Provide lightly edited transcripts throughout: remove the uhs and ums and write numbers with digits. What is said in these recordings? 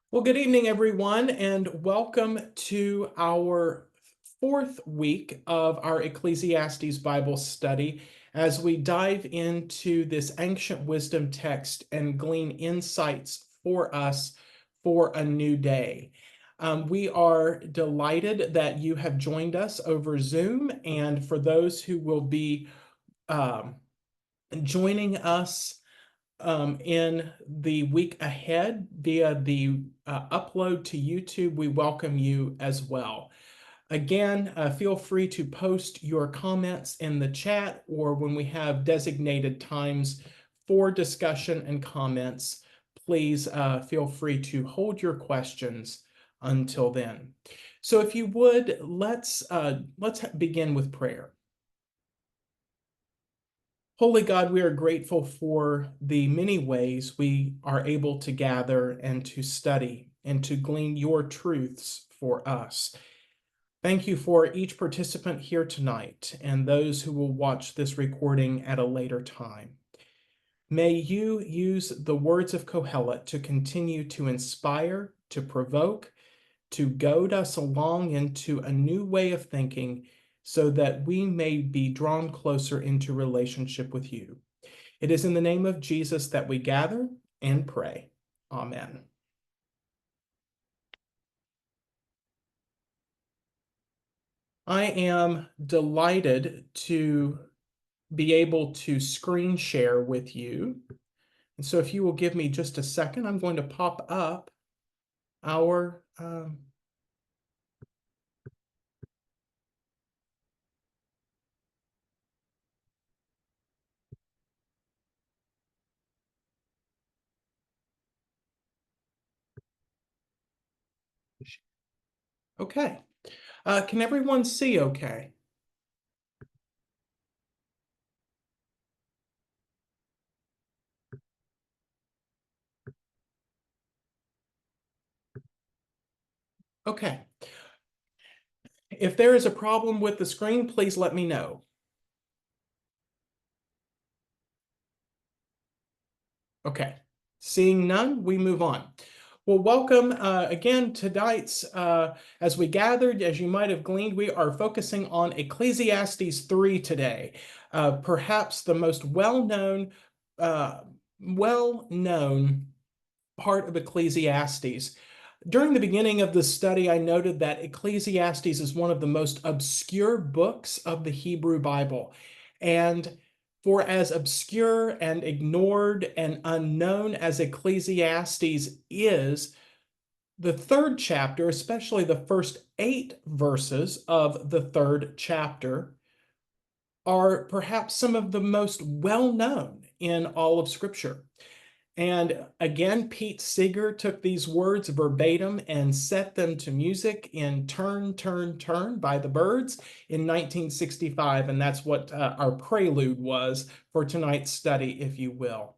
Well, good evening, everyone, and welcome to our fourth week of our Ecclesiastes Bible study as we dive into this ancient wisdom text and glean insights for us for a new day. We are delighted that you have joined us over Zoom, and for those who will be um, joining us in the week ahead via the upload to YouTube, we welcome you as well. Again, feel free to post your comments in the chat or when we have designated times for discussion and comments, please feel free to hold your questions until then. So if you would, let's begin with prayer. Holy God, we are grateful for the many ways we are able to gather and to study and to glean your truths for us. Thank you for each participant here tonight and those who will watch this recording at a later time. May you use the words of Kohelet to continue to inspire, to provoke, to goad us along into a new way of thinking so that we may be drawn closer into relationship with you. It is in the name of Jesus that we gather and pray. Amen. I am delighted to be able to screen share with you. And so if you will give me just a second, I'm going to pop up our okay. Can everyone see okay? Okay. If there is a problem with the screen, please let me know. Okay. Seeing none, we move on. Well, welcome again tonight's, as we gathered, as you might have gleaned, we are focusing on Ecclesiastes 3 today. Perhaps the most uh, well-known part of Ecclesiastes. During the beginning of this study, I noted that Ecclesiastes is one of the most obscure books of the Hebrew Bible. And for as obscure and ignored and unknown as Ecclesiastes is, the third chapter, especially the first 8 verses of the third chapter, are perhaps some of the most well-known in all of Scripture. And again, Pete Seeger took these words verbatim and set them to music in Turn, Turn, Turn by the Byrds in 1965. And that's what our prelude was for tonight's study, if you will.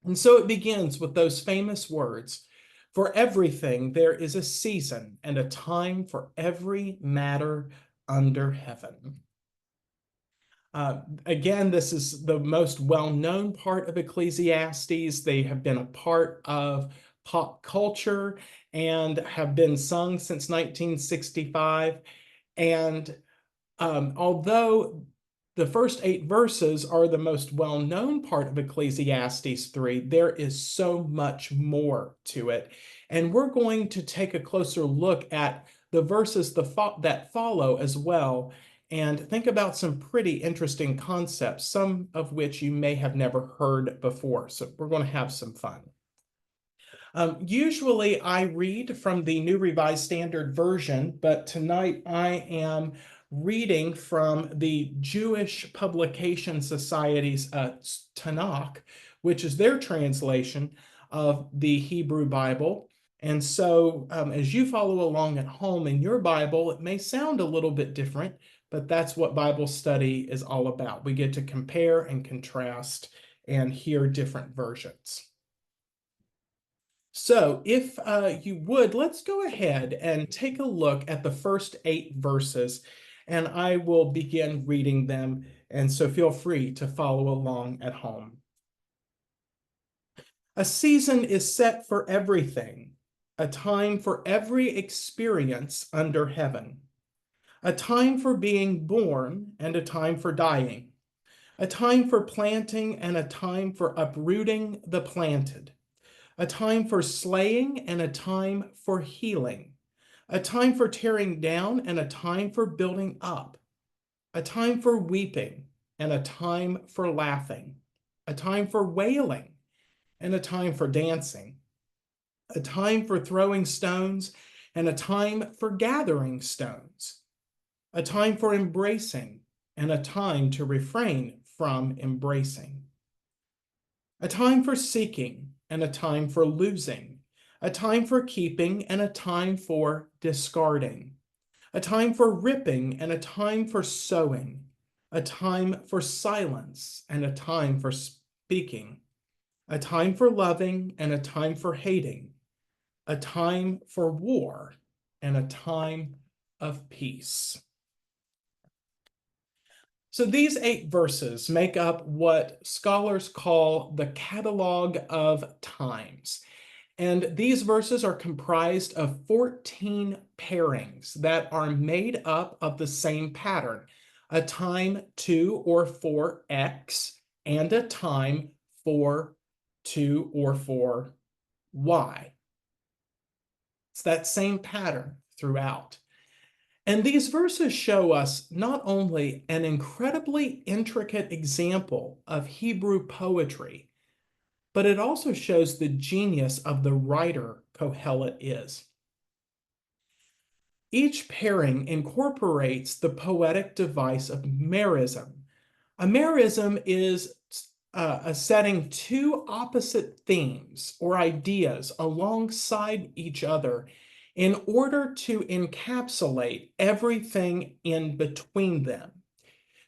And so it begins with those famous words, "For everything there is a season and a time for every matter under heaven." Again, this is the most well-known part of Ecclesiastes. They have been a part of pop culture and have been sung since 1965. And although the first 8 verses are the most well-known part of Ecclesiastes 3, there is so much more to it. And we're going to take a closer look at the verses that follow as well and think about some pretty interesting concepts, some of which you may have never heard before. So we're going to have some fun. Usually I read from the New Revised Standard Version, but tonight I am reading from the Jewish Publication Society's Tanakh, which is their translation of the Hebrew Bible. And so as you follow along at home in your Bible, it may sound a little bit different, but that's what Bible study is all about. We get to compare and contrast and hear different versions. So if you would, let's go ahead and take a look at the first 8 verses, and I will begin reading them. And so feel free to follow along at home. A season is set for everything, a time for every experience under heaven, a time for being born and a time for dying, a time for planting and a time for uprooting the planted, a time for slaying and a time for healing, a time for tearing down and a time for building up, a time for weeping and a time for laughing, a time for wailing and a time for dancing, a time for throwing stones and a time for gathering stones, a time for embracing and a time to refrain from embracing, a time for seeking and a time for losing, a time for keeping and a time for discarding, a time for ripping and a time for sowing, a time for silence and a time for speaking, a time for loving and a time for hating, a time for war and a time of peace. So these 8 verses make up what scholars call the catalog of times. And these verses are comprised of 14 pairings that are made up of the same pattern, a time to or for X and a time for to or for Y. It's that same pattern throughout. And these verses show us not only an incredibly intricate example of Hebrew poetry, but it also shows the genius of the writer Kohelet is. Each pairing incorporates the poetic device of merism. A merism is setting 2 opposite themes or ideas alongside each other in order to encapsulate everything in between them.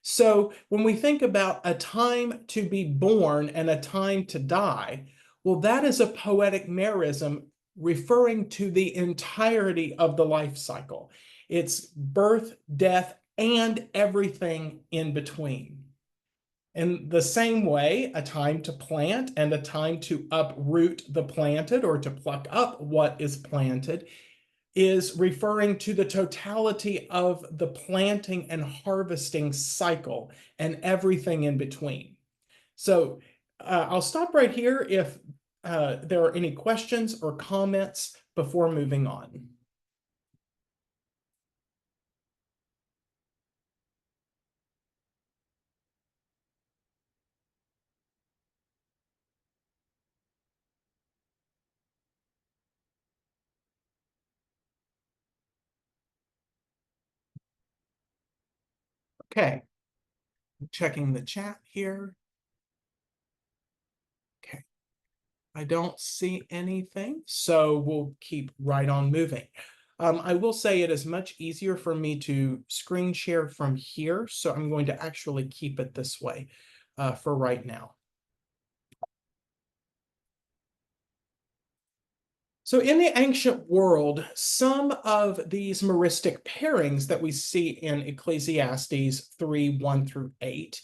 So when we think about a time to be born and a time to die, well, that is a poetic merism referring to the entirety of the life cycle. It's birth, death, and everything in between. In the same way, a time to plant and a time to uproot the planted or to pluck up what is planted is referring to the totality of the planting and harvesting cycle and everything in between. So I'll stop right here if there are any questions or comments before moving on. Okay, checking the chat here. Okay, I don't see anything, so we'll keep right on moving. I will say it is much easier for me to screen share from here, so I'm going to actually keep it this way for right now. So in the ancient world, some of these meristic pairings that we see in Ecclesiastes 3, 1 through 8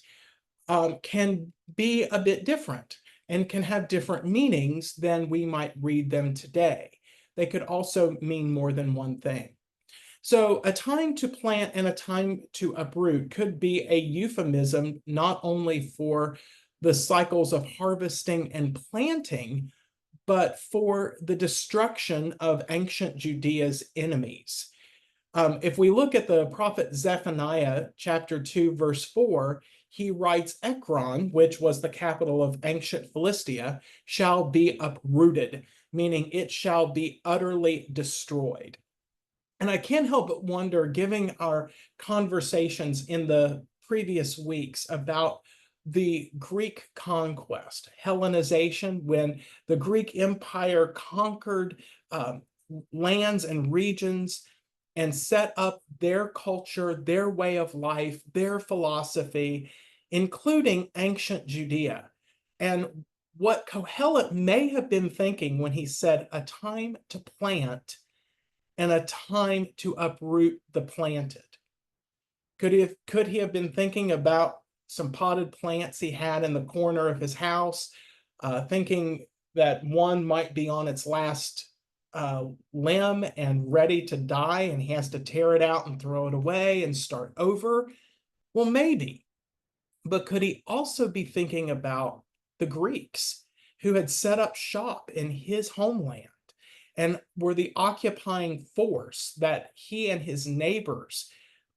can be a bit different and can have different meanings than we might read them today. They could also mean more than one thing. So a time to plant and a time to uproot could be a euphemism not only for the cycles of harvesting and planting, but for the destruction of ancient Judea's enemies. If we look at the prophet Zephaniah, chapter 2, verse 4, he writes, Ekron, which was the capital of ancient Philistia, shall be uprooted, meaning it shall be utterly destroyed. And I can't help but wonder, given our conversations in the previous weeks about the Greek conquest, Hellenization, when the Greek Empire conquered lands and regions and set up their culture, their way of life, their philosophy, including ancient Judea. And what Kohelet may have been thinking when he said a time to plant and a time to uproot the planted. Could he have been thinking about some potted plants he had in the corner of his house, thinking that one might be on its last limb and ready to die, and he has to tear it out and throw it away and start over? Well, maybe. But could he also be thinking about the Greeks who had set up shop in his homeland and were the occupying force that he and his neighbors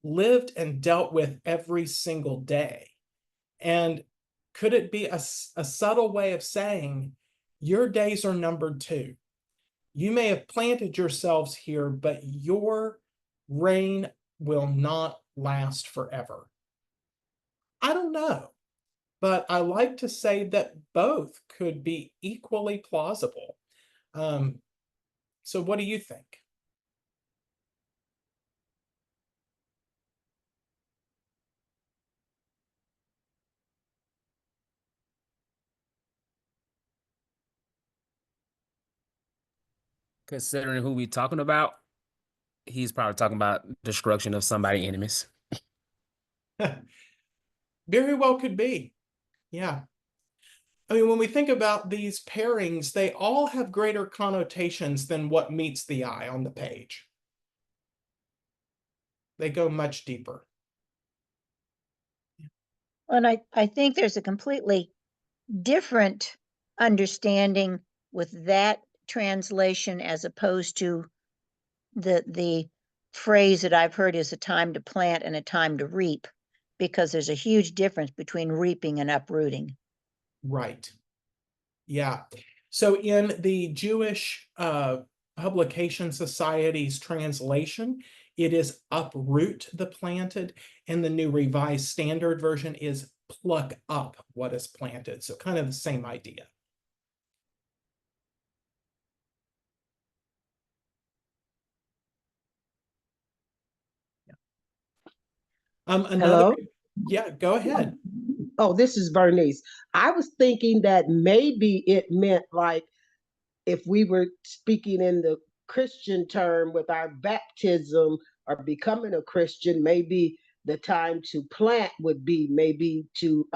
lived and dealt with every single day? And could it be a subtle way of saying, your days are numbered too? You may have planted yourselves here, but your reign will not last forever. I don't know, but I like to say that both could be equally plausible. So what do you think? Considering who we talking about, he's probably talking about destruction of somebody enemies. Very well could be. Yeah. I mean, when we think about these pairings, they all have greater connotations than what meets the eye on the page. They go much deeper. And I think there's a completely different understanding with that translation as opposed to the phrase that I've heard is a time to plant and a time to reap, because there's a huge difference between reaping and uprooting. Right. Yeah. So in the Jewish Publication Society's translation, it is uproot the planted, and the New Revised Standard Version is pluck up what is planted. So kind of the same idea. Another, Hello? yeah, go ahead. Oh, this is Bernice. I was thinking that maybe it meant like if we were speaking in the Christian term with our baptism or becoming a Christian, maybe the time to plant would be maybe to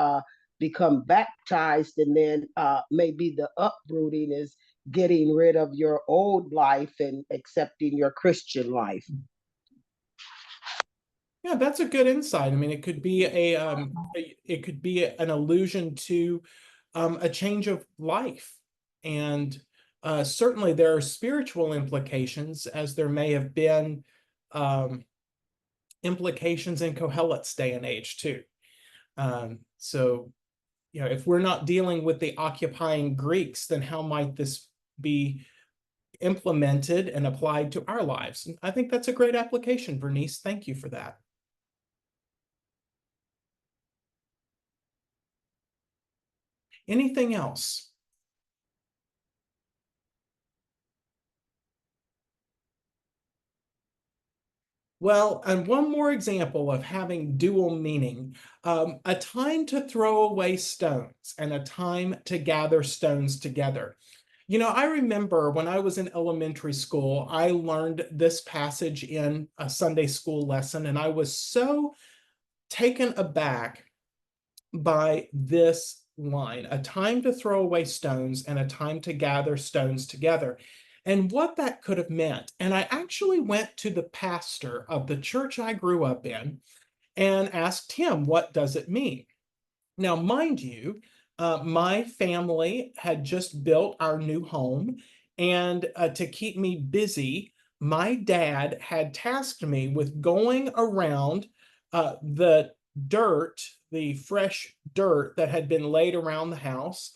become baptized, and then maybe the uprooting is getting rid of your old life and accepting your Christian life. Yeah, that's a good insight. I mean, it could be it could be an allusion to a change of life, and certainly there are spiritual implications, as there may have been um, implications in Kohelet's day and age too. So, you know, if we're not dealing with the occupying Greeks, then how might this be implemented and applied to our lives? And I think that's a great application, Bernice. Thank you for that. Anything else? Well, and one more example of having dual meaning, a time to throw away stones and a time to gather stones together. You know, I remember when I was in elementary school, I learned this passage in a Sunday school lesson, and I was so taken aback by this line, a time to throw away stones and a time to gather stones together, and what that could have meant. And I actually went to the pastor of the church I grew up in and asked him, what does it mean? Now, mind you, my family had just built our new home, and to keep me busy, my dad had tasked me with going around the dirt, the fresh dirt that had been laid around the house,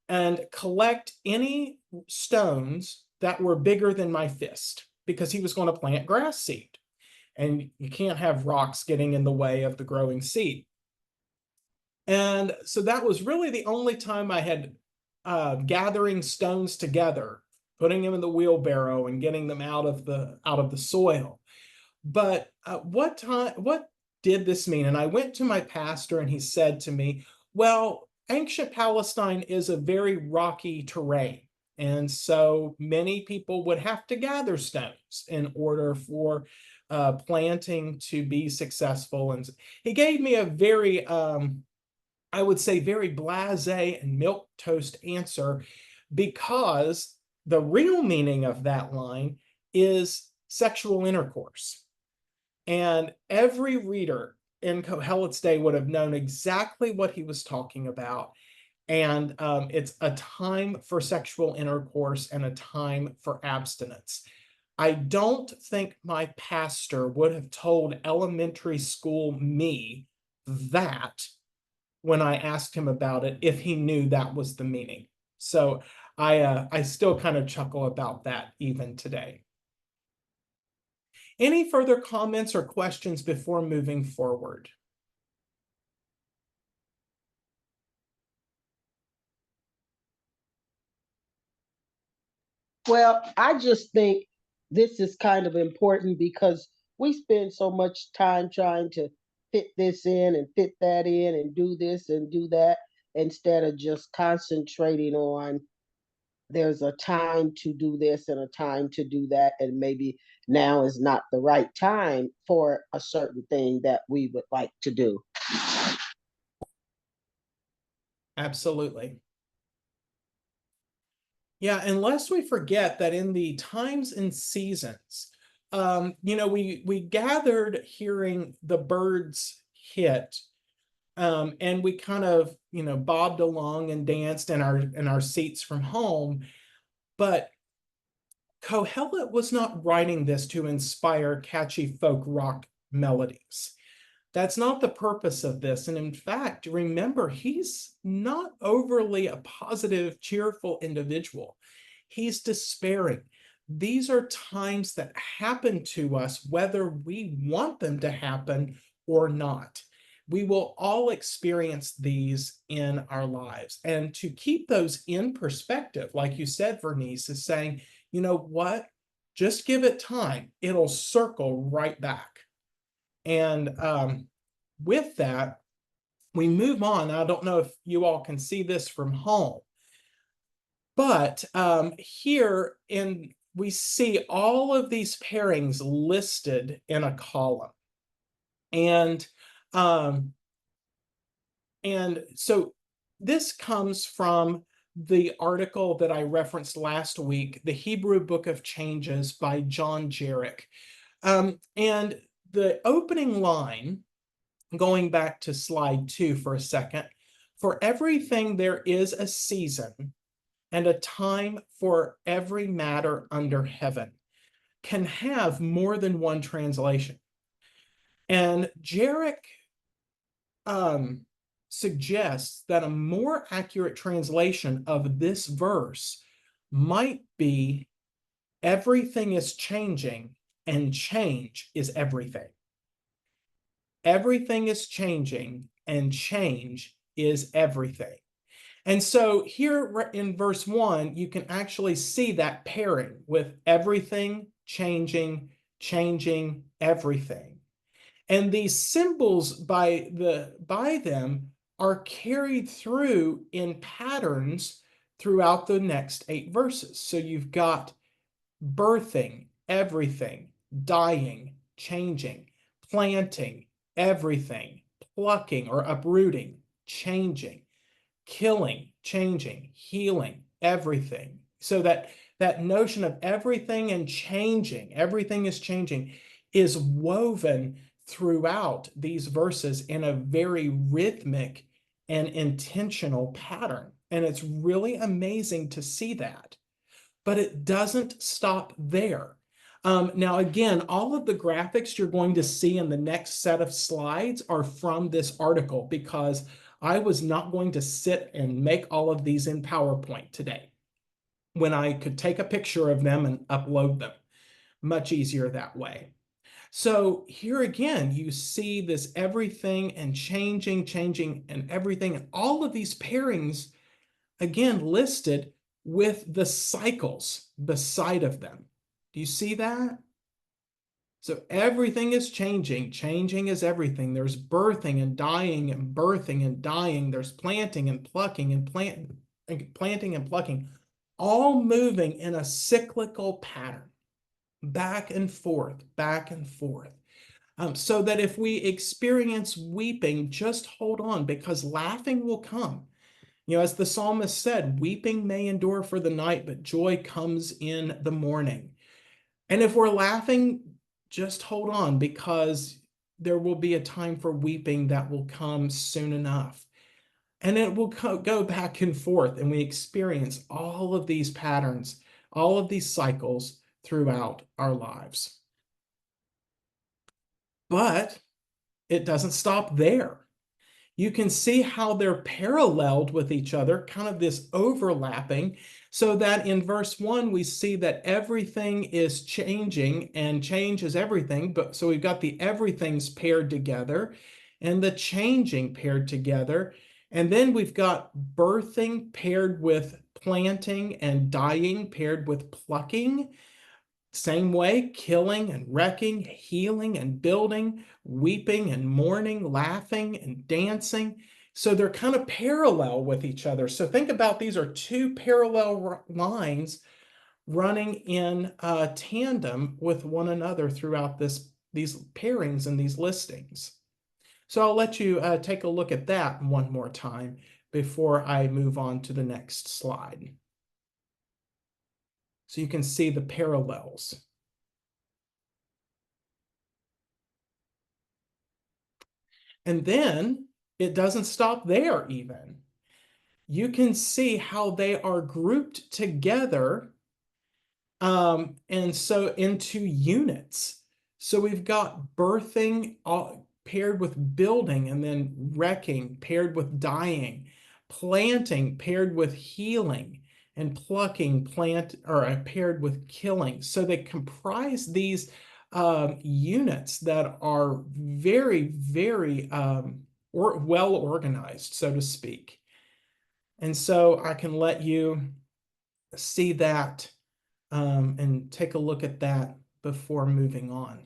and collect any stones that were bigger than my fist, because he was going to plant grass seed. And you can't have rocks getting in the way of the growing seed. And so that was really the only time I had gathering stones together, putting them in the wheelbarrow and getting them out of the soil. But what did this mean? And I went to my pastor, and he said to me, well, ancient Palestine is a very rocky terrain. And so many people would have to gather stones in order for planting to be successful. And he gave me a very I would say very blasé and milquetoast answer, because the real meaning of that line is sexual intercourse. And every reader in Kohelet's day would have known exactly what he was talking about. And it's a time for sexual intercourse and a time for abstinence. I don't think my pastor would have told elementary school me that when I asked him about it if he knew that was the meaning. So I still kind of chuckle about that even today. Any further comments or questions before moving forward? Well, I just think this is kind of important because we spend so much time trying to fit this in and fit that in and do this and do that instead of just concentrating on there's a time to do this and a time to do that, and maybe now is not the right time for a certain thing that we would like to do. Absolutely. Yeah, unless we forget that in the times and seasons, we gathered hearing the birds hit, and we kind of, bobbed along and danced in our seats from home. But Kohelet was not writing this to inspire catchy folk rock melodies. That's not the purpose of this. And in fact, remember, he's not overly a positive, cheerful individual. He's despairing. These are times that happen to us, whether we want them to happen or not. We will all experience these in our lives. And to keep those in perspective, like you said, Vernice, is saying, you know what? Just give it time. It'll circle right back. And with that, we move on. I don't know if you all can see this from home, but here we see all of these pairings listed in a column. And so this comes from the article that I referenced last week, The Hebrew Book of Changes by John Jarrick. And the opening line, going back to slide 2 for a second, for everything there is a season and a time for every matter under heaven, can have more than one translation. And Jarrick suggests that a more accurate translation of this verse might be everything is changing and change is everything. Everything is changing and change is everything. And so here in verse 1, you can actually see that pairing with everything changing, changing everything. And these symbols by them are carried through in patterns throughout the next 8 verses. So you've got birthing, everything, dying, changing, planting, everything, plucking or uprooting, changing, killing, changing, healing, everything. So that notion of everything and changing, everything is changing, is woven throughout these verses in a very rhythmic and intentional pattern. And it's really amazing to see that. But it doesn't stop there. Now, again, all of the graphics you're going to see in the next set of slides are from this article, because I was not going to sit and make all of these in PowerPoint today when I could take a picture of them and upload them. Much easier that way. So here again, you see this everything and changing, changing and everything, and all of these pairings, again, listed with the cycles beside of them. Do you see that? So everything is changing. Changing is everything. There's birthing and dying and birthing and dying. There's planting and plucking and planting and plucking, all moving in a cyclical pattern, back and forth, back and forth. So that if we experience weeping, just hold on, because laughing will come. As the psalmist said, weeping may endure for the night, but joy comes in the morning. And if we're laughing, just hold on, because there will be a time for weeping that will come soon enough. And it will go back and forth, and we experience all of these patterns, all of these cycles throughout our lives. But it doesn't stop there. You can see how they're paralleled with each other, kind of this overlapping, so that in verse 1, we see that everything is changing, and change is everything. But so we've got the everything's paired together and the changing paired together. And then we've got birthing paired with planting and dying paired with plucking. Same way, killing and wrecking, healing and building, weeping and mourning, laughing and dancing. So they're kind of parallel with each other. So think about, these are two parallel lines running in tandem with one another throughout these pairings and these listings. So I'll let you take a look at that one more time before I move on to the next slide. So you can see the parallels. And then it doesn't stop there even. You can see how they are grouped together, and so into units. So we've got birthing paired with building, and then wrecking paired with dying, planting paired with healing, and plucking paired with killing. So they comprise these units that are very, very well organized, so to speak. And so I can let you see that and take a look at that before moving on.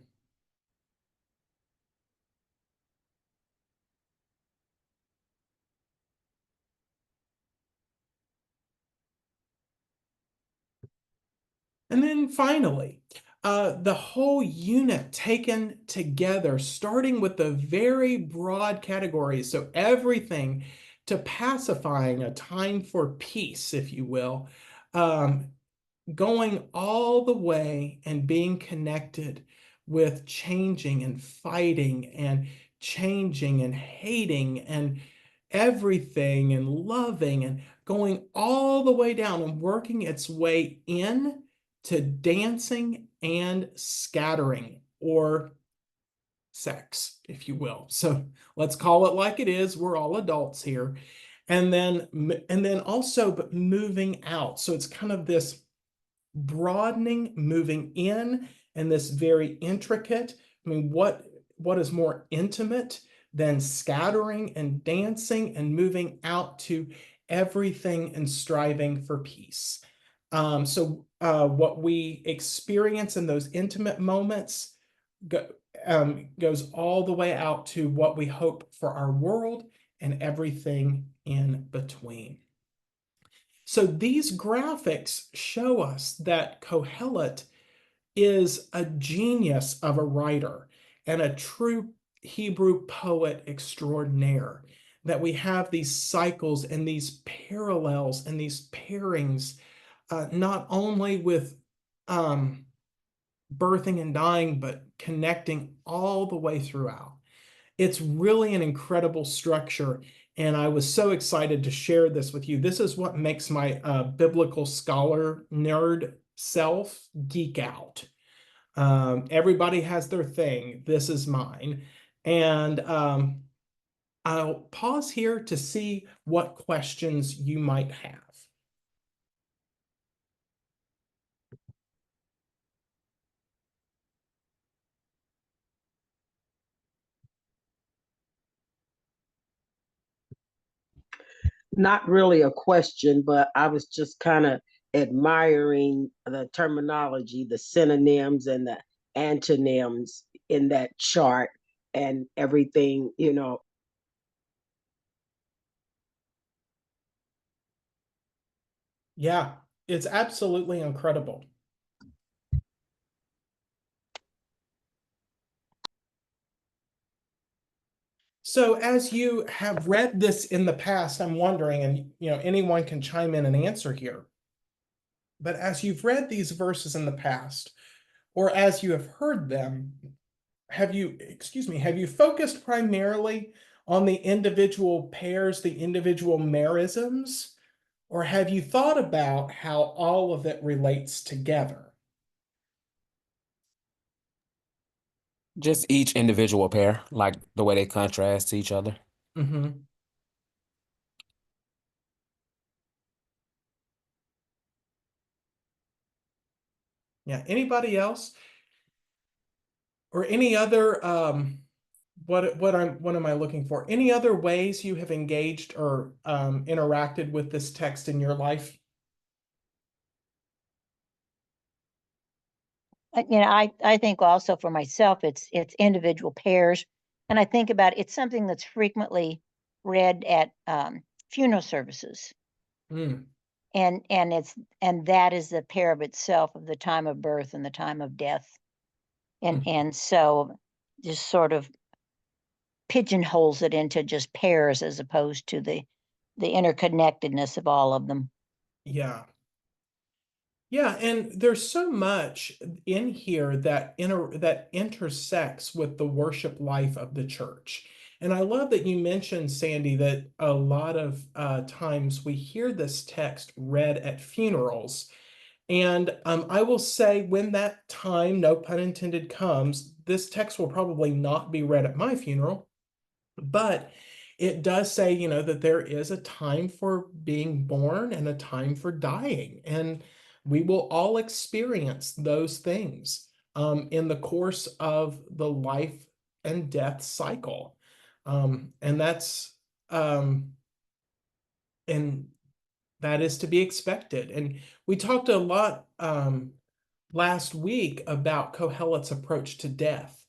And then finally, the whole unit taken together, starting with the very broad categories. So everything to pacifying, a time for peace, if you will, going all the way and being connected with changing and fighting and changing and hating and everything and loving, and going all the way down and working its way in to dancing and scattering, or sex, if you will. So let's call it like it is. We're all adults here. And then also, but moving out. So it's kind of this broadening, moving in, and this very intricate. I mean, what is more intimate than scattering and dancing and moving out to everything and striving for peace? So what we experience in those intimate moments goes all the way out to what we hope for our world and everything in between. So these graphics show us that Kohelet is a genius of a writer and a true Hebrew poet extraordinaire, that we have these cycles and these parallels and these pairings, not only with birthing and dying, but connecting all the way throughout. It's really an incredible structure, and I was so excited to share this with you. This is what makes my biblical scholar nerd self geek out. Everybody has their thing. This is mine. And I'll pause here to see what questions you might have. Not really a question, but I was just kind of admiring the terminology, the synonyms and the antonyms in that chart and everything, Yeah, it's absolutely incredible. So as you have read this in the past, I'm wondering, and anyone can chime in and answer here, but as you've read these verses in the past, or as you have heard them, have you focused primarily on the individual pairs, the individual merisms, or have you thought about how all of it relates together? Just each individual pair, like the way they contrast to each other. Mm-hmm. Yeah. Anybody else? Or any other what am I looking for? Any other ways you have engaged or interacted with this text in your life? I think also for myself, it's individual pairs, and I think about it's something that's frequently read at funeral services, Mm, and that is the pair of itself of the time of birth and the time of death, mm, and so just sort of pigeonholes it into just pairs as opposed to the interconnectedness of all of them. yeah. Yeah, and there's so much in here that intersects with the worship life of the church. And I love that you mentioned, Sandy, that a lot of times we hear this text read at funerals. And I will say, when that time, no pun intended, comes, this text will probably not be read at my funeral, but it does say, that there is a time for being born and a time for dying. And we will all experience those things in the course of the life and death cycle. And um, and that is to be expected. And we talked a lot last week about Kohelet's approach to death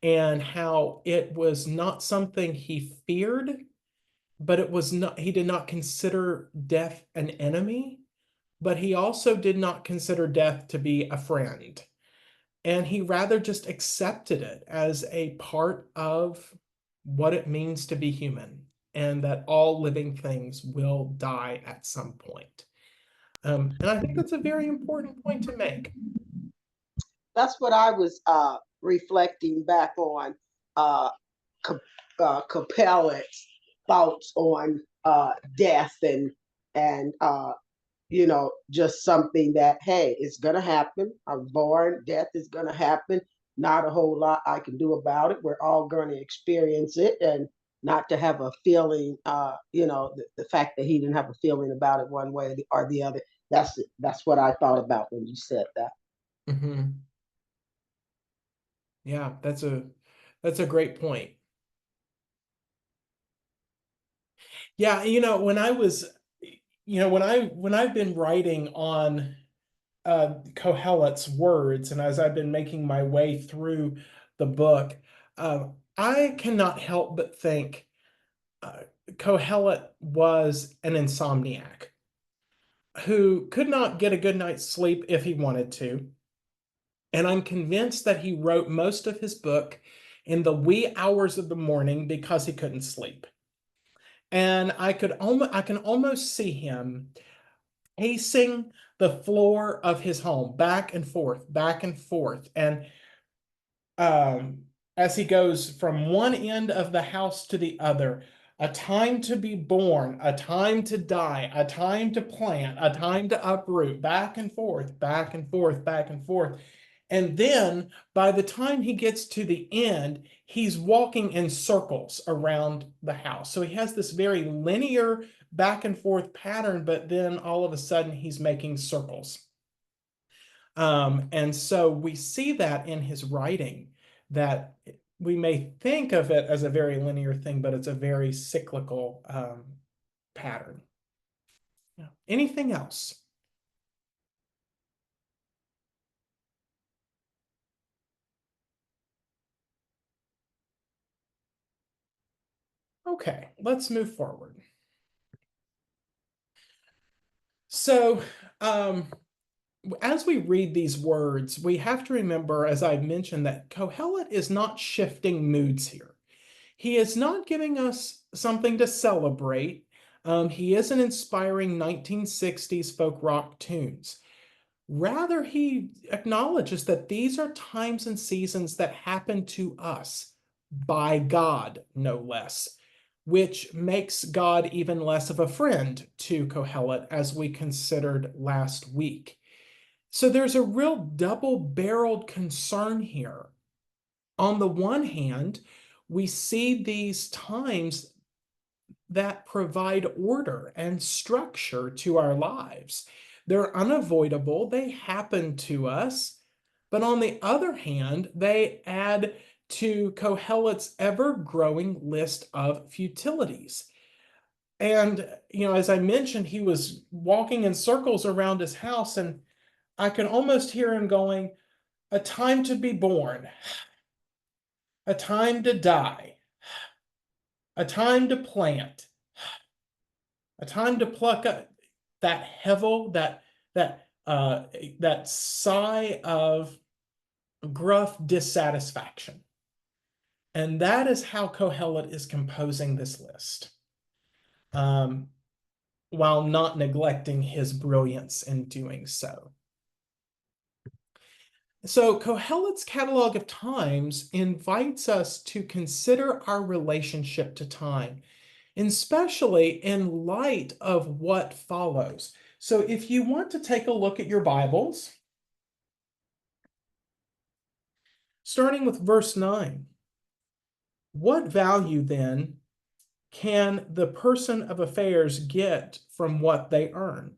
and how it was not something he feared, but he did not consider death an enemy, but he also did not consider death to be a friend. And he rather just accepted it as a part of what it means to be human, and that all living things will die at some point. And I think that's a very important point to make. That's what I was reflecting back on uh, Capellet's thoughts on death and just something that, hey, it's gonna happen. I'm born, death is gonna happen. Not a whole lot I can do about it. We're all gonna experience it, and not to have a feeling, the fact that he didn't have a feeling about it one way or the other. That's what I thought about when you said that. Mhm. Yeah, that's a great point. Yeah, when I was, when I've been writing on Kohelet's words, and as I've been making my way through the book, I cannot help but think Kohelet was an insomniac who could not get a good night's sleep if he wanted to. And I'm convinced that he wrote most of his book in the wee hours of the morning because he couldn't sleep. And I can almost see him pacing the floor of his home back and forth, back and forth. And um, as he goes from one end of the house to the other, a time to be born, a time to die, a time to plant, a time to uproot, back and forth, back and forth, back and forth. And then by the time he gets to the end, he's walking in circles around the house. So he has this very linear back and forth pattern, but then all of a sudden he's making circles. And so we see that in his writing, that we may think of it as a very linear thing, but it's a very cyclical pattern. Yeah. Anything else? Okay, let's move forward. So, as we read these words, we have to remember, as I've mentioned, that Kohelet is not shifting moods here. He is not giving us something to celebrate. He isn't inspiring 1960s folk rock tunes. Rather, he acknowledges that these are times and seasons that happen to us by God, no less, which makes God even less of a friend to Kohelet, as we considered last week. So there's a real double-barreled concern here. On the one hand, we see these times that provide order and structure to our lives. They're unavoidable, they happen to us, but on the other hand, they add to Kohelet's ever-growing list of futilities. And, as I mentioned, he was walking in circles around his house, and I can almost hear him going, a time to be born, a time to die, a time to plant, a time to pluck up that hevel, that sigh of gruff dissatisfaction. And that is how Kohelet is composing this list, while not neglecting his brilliance in doing so. So Kohelet's Catalog of Times invites us to consider our relationship to time, especially in light of what follows. So if you want to take a look at your Bibles, starting with verse 9, what value then can the person of affairs get from what they earn?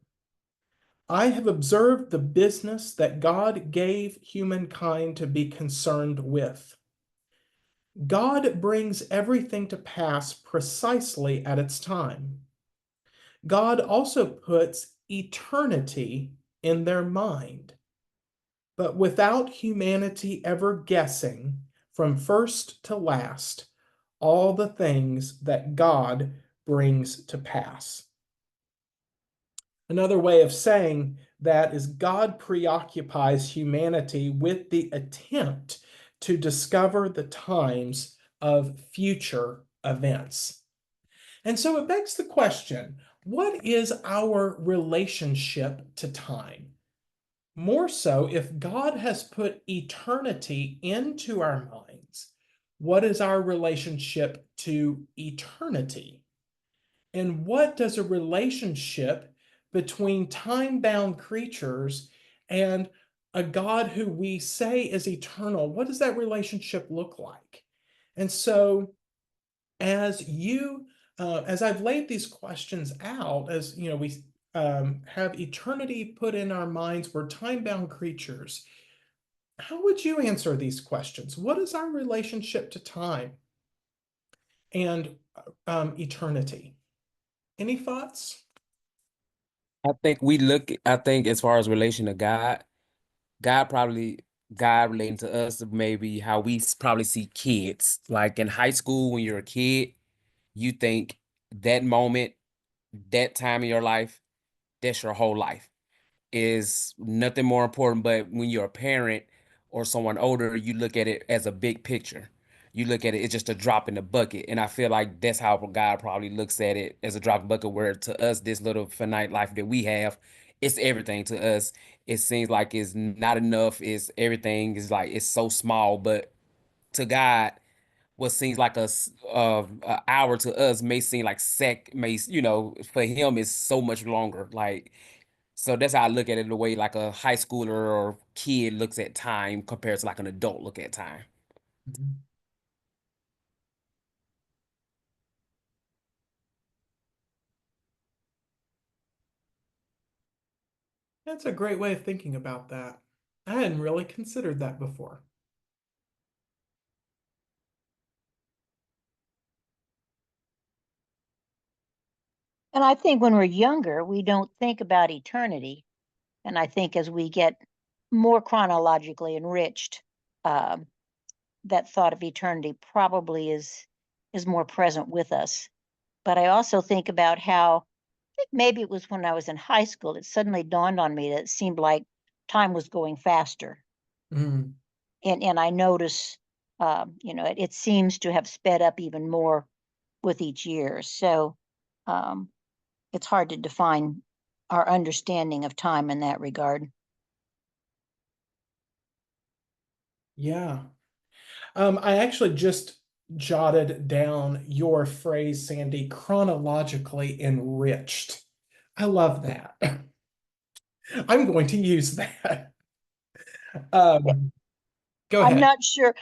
I have observed the business that God gave humankind to be concerned with. God brings everything to pass precisely at its time. God also puts eternity in their mind. But without humanity ever guessing from first to last all the things that God brings to pass. Another way of saying that is God preoccupies humanity with the attempt to discover the times of future events. And so it begs the question, what is our relationship to time? More so, if God has put eternity into our minds, what is our relationship to eternity? And what does a relationship between time-bound creatures and a God who we say is eternal, what does that relationship look like? And so as I've laid these questions out, as we have eternity put in our minds, we're time-bound creatures. How would you answer these questions? What is our relationship to time and eternity? Any thoughts? I think as far as relation to God, God relating to us maybe how we probably see kids. Like in high school, when you're a kid, you think that moment, that time in your life, that's your whole life. Is nothing more important. But when you're a parent or someone older, you look at it as a big picture. You look at it, it's just a drop in the bucket. And I feel like that's how God probably looks at it, as a drop in the bucket, where to us, this little finite life that we have, it's everything to us. It seems like it's not enough. It's everything is like it's so small, but to God, what seems like a hour to us may seem like for him is so much longer. Like, so that's how I look at it, the way like a high schooler or kid looks at time compared to like an adult look at time. Mhm. That's a great way of thinking about that. I hadn't really considered that before. And I think when we're younger, we don't think about eternity. And I think as we get more chronologically enriched, um, that thought of eternity probably is more present with us. But I also think about how, I think maybe it was when I was in high school, it suddenly dawned on me that it seemed like time was going faster. Mm. And I notice It seems to have sped up even more with each year. So um, it's hard to define our understanding of time in that regard. Yeah. I actually just jotted down your phrase, Sandy, chronologically enriched. I love that. I'm going to use that. Go I'm ahead. not sure.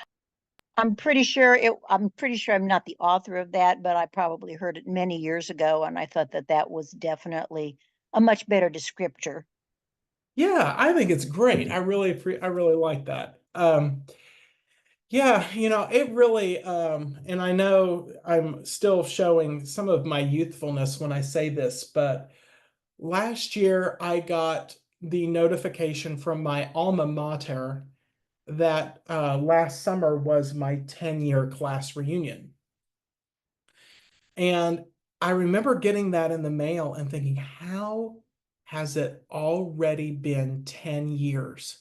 I'm pretty sure I'm not the author of that, but I probably heard it many years ago, and I thought that that was definitely a much better descriptor. Yeah, I think it's great. I really like that. Yeah, it really and I know I'm still showing some of my youthfulness when I say this, but last year I got the notification from my alma mater that last summer was my 10-year class reunion. And I remember getting that in the mail and thinking, how has it already been 10 years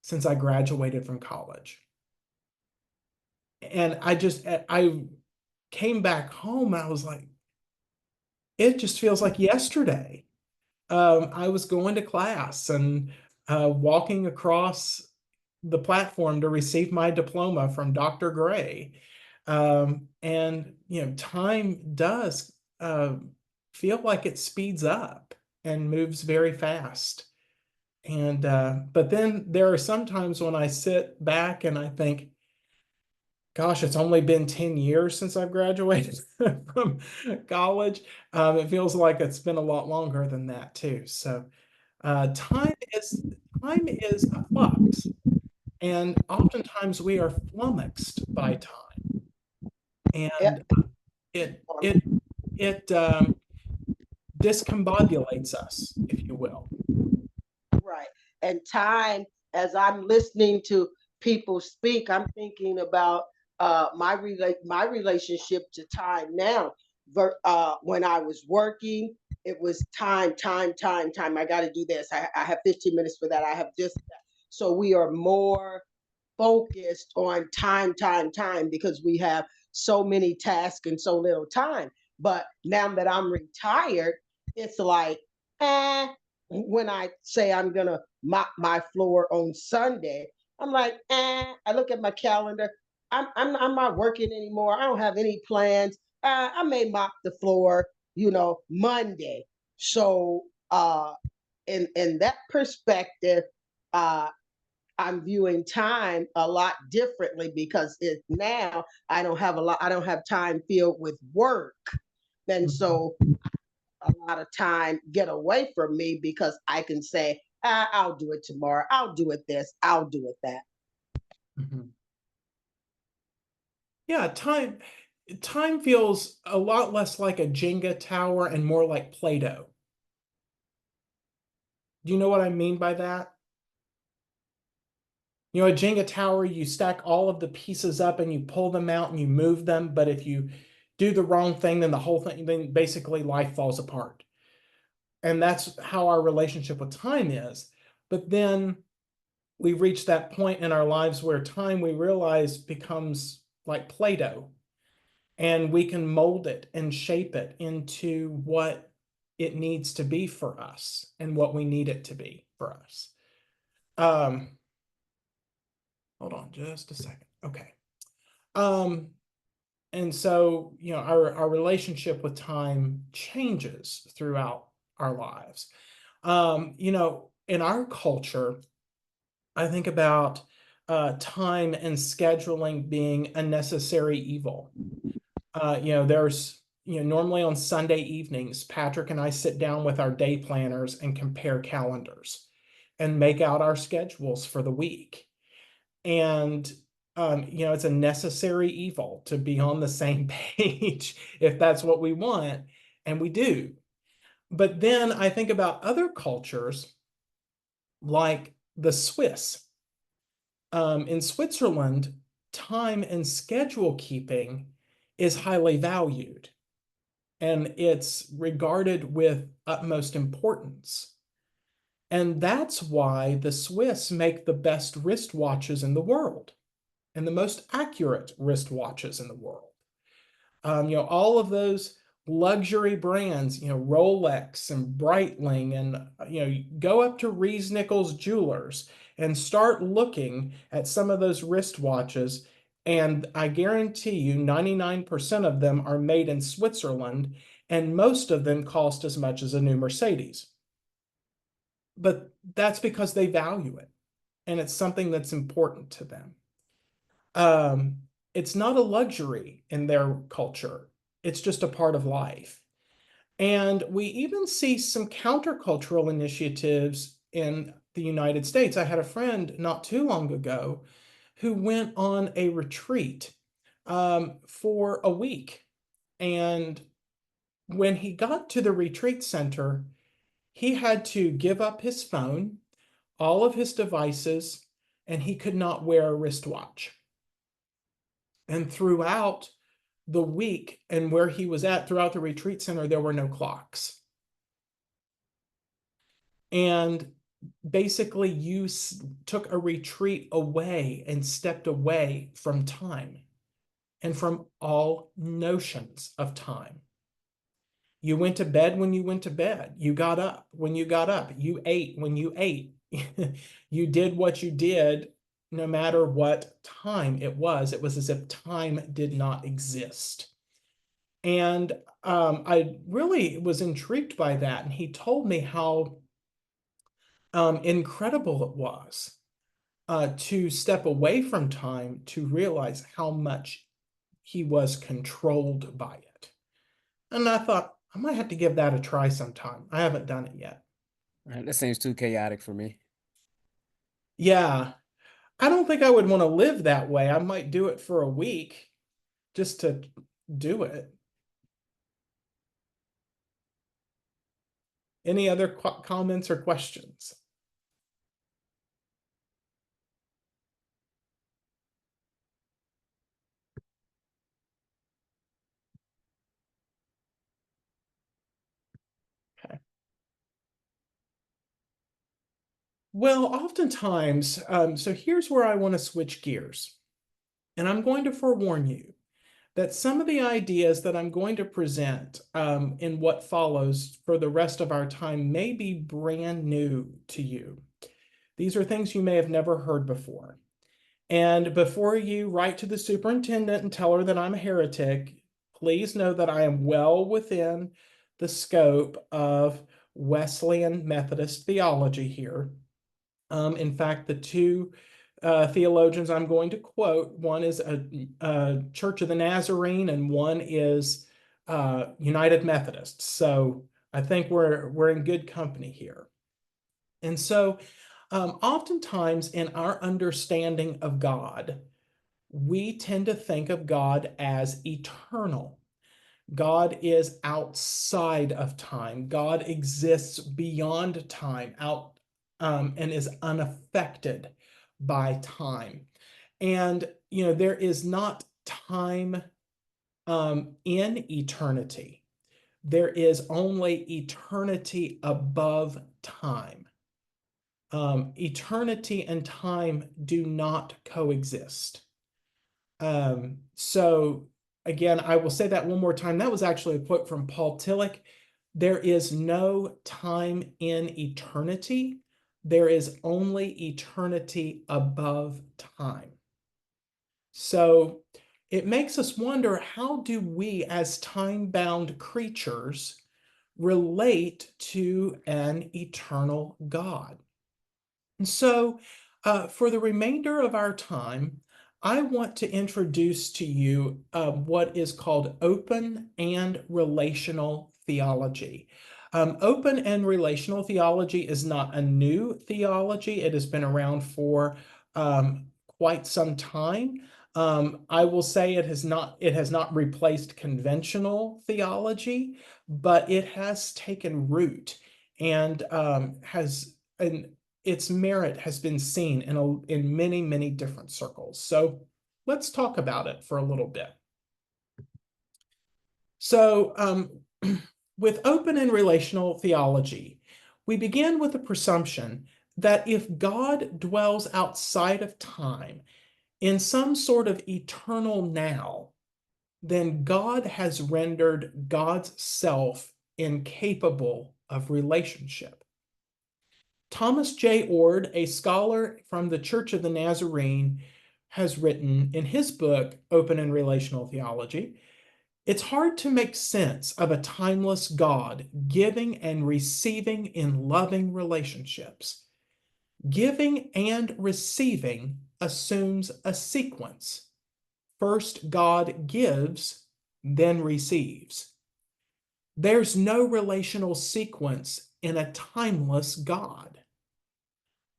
since I graduated from college? And I came back home and I was like, it just feels like yesterday. I was going to class and walking across the platform to receive my diploma from Dr. Gray. And, time does feel like it speeds up and moves very fast. And, but then there are some times when I sit back and I think, gosh, it's only been 10 years since I've graduated from college. It feels like it's been a lot longer than that too. So time is a flux, and oftentimes we are flummoxed by time, Yeah. and it discombobulates us, if you will. Right. And time, as I'm listening to people speak, I'm thinking about my relationship to time now. When I was working, it was time, time, time, time. I got to do this. I have 15 minutes for that. I have this. That. So we are more focused on time, time, time because we have so many tasks and so little time. But now that I'm retired, it's like, when I say I'm gonna mop my floor on Sunday, I'm like, I look at my calendar. I'm not working anymore. I don't have any plans. I may mop the floor, Monday. So in that perspective, uh, I'm viewing time a lot differently because now I don't have time filled with work. And Mhm, so a lot of time get away from me because I can say, I'll do it tomorrow. I'll do it this. I'll do it that. mhm. Yeah, time feels a lot less like a Jenga tower and more like Play-Doh. Do you know what I mean by that? A Jenga tower, you stack all of the pieces up and you pull them out and you move them. But if you do the wrong thing, then the whole thing, then basically life falls apart. And that's how our relationship with time is. But then we reach that point in our lives where time we realize becomes like Play-Doh, and we can mold it and shape it into what it needs to be for us and what we need it to be for us. Um, Hold on just a second. Okay. Um, and so, our relationship with time changes throughout our lives. In our culture, I think about time and scheduling being a necessary evil. There's, normally on Sunday evenings, Patrick and I sit down with our day planners and compare calendars and make out our schedules for the week. And it's a necessary evil to be on the same page if that's what we want, and we do. But then I think about other cultures like the Swiss. In Switzerland, time and schedule keeping is highly valued, and it's regarded with utmost importance. And that's why the Swiss make the best wristwatches in the world. and the most accurate wristwatches in the world. All of those luxury brands, Rolex and Breitling, and go up to Rees Nichols Jewelers and start looking at some of those wristwatches, and I guarantee you 99% of them are made in Switzerland, and most of them cost as much as a new Mercedes. But that's because they value it, and it's something that's important to them. It's not a luxury in their culture. It's just a part of life. And we even see some countercultural initiatives in the United States. I had a friend not too long ago who went on a retreat for a week. And when he got to the retreat center, he had to give up his phone, all of his devices, and he could not wear a wristwatch. And throughout the week and where he was at throughout the retreat center, there were no clocks. And basically, you took a retreat away and stepped away from time and from all notions of time. You went to bed when you went to bed. You got up when you got up. You ate when you ate. You did what you did no matter what time it was. It was as if time did not exist. And I really was intrigued by that. And he told me how incredible it was to step away from time to realize how much he was controlled by it. And I thought, I might have to give that a try sometime. I haven't done it yet. That seems too chaotic for me. Yeah, I don't think I would want to live that way. I might do it for a week just to do it. Any other comments or questions? Okay. Well, oftentimes, so here's where I want to switch gears. And I'm going to forewarn you that some of the ideas that I'm going to present in what follows for the rest of our time may be brand new to you. These are things you may have never heard before. And before you write to the superintendent and tell her that I'm a heretic, please know that I am well within the scope of Wesleyan Methodist theology here. In fact, the two theologians I'm going to quote, one is a Church of the Nazarene and one is United Methodist. So I think we're in good company here. And so oftentimes in our understanding of God, we tend to think of God as eternal. God is outside of time. God exists beyond time, and is unaffected by time. And there is not time in eternity. There is only eternity above time. Eternity and time do not coexist. So again, I will say that one more time. That was actually a quote from Paul Tillich. There is no time in eternity. There is only eternity above time. So it makes us wonder, how do we as time-bound creatures relate to an eternal God? And so for the remainder of our time, I want to introduce to you what is called open and relational theology. Open and relational theology is not a new theology. It has been around for quite some time. I will say it has not replaced conventional theology, but it has taken root and its merit has been seen in many, many different circles. So let's talk about it for a little bit. So with open and relational theology, we begin with the presumption that if God dwells outside of time, in some sort of eternal now, then God has rendered God's self incapable of relationship. Thomas J. Ord, a scholar from the Church of the Nazarene, has written in his book, Open and Relational Theology, it's hard to make sense of a timeless God giving and receiving in loving relationships. Giving and receiving assumes a sequence. First, God gives, then receives. There's no relational sequence in a timeless God.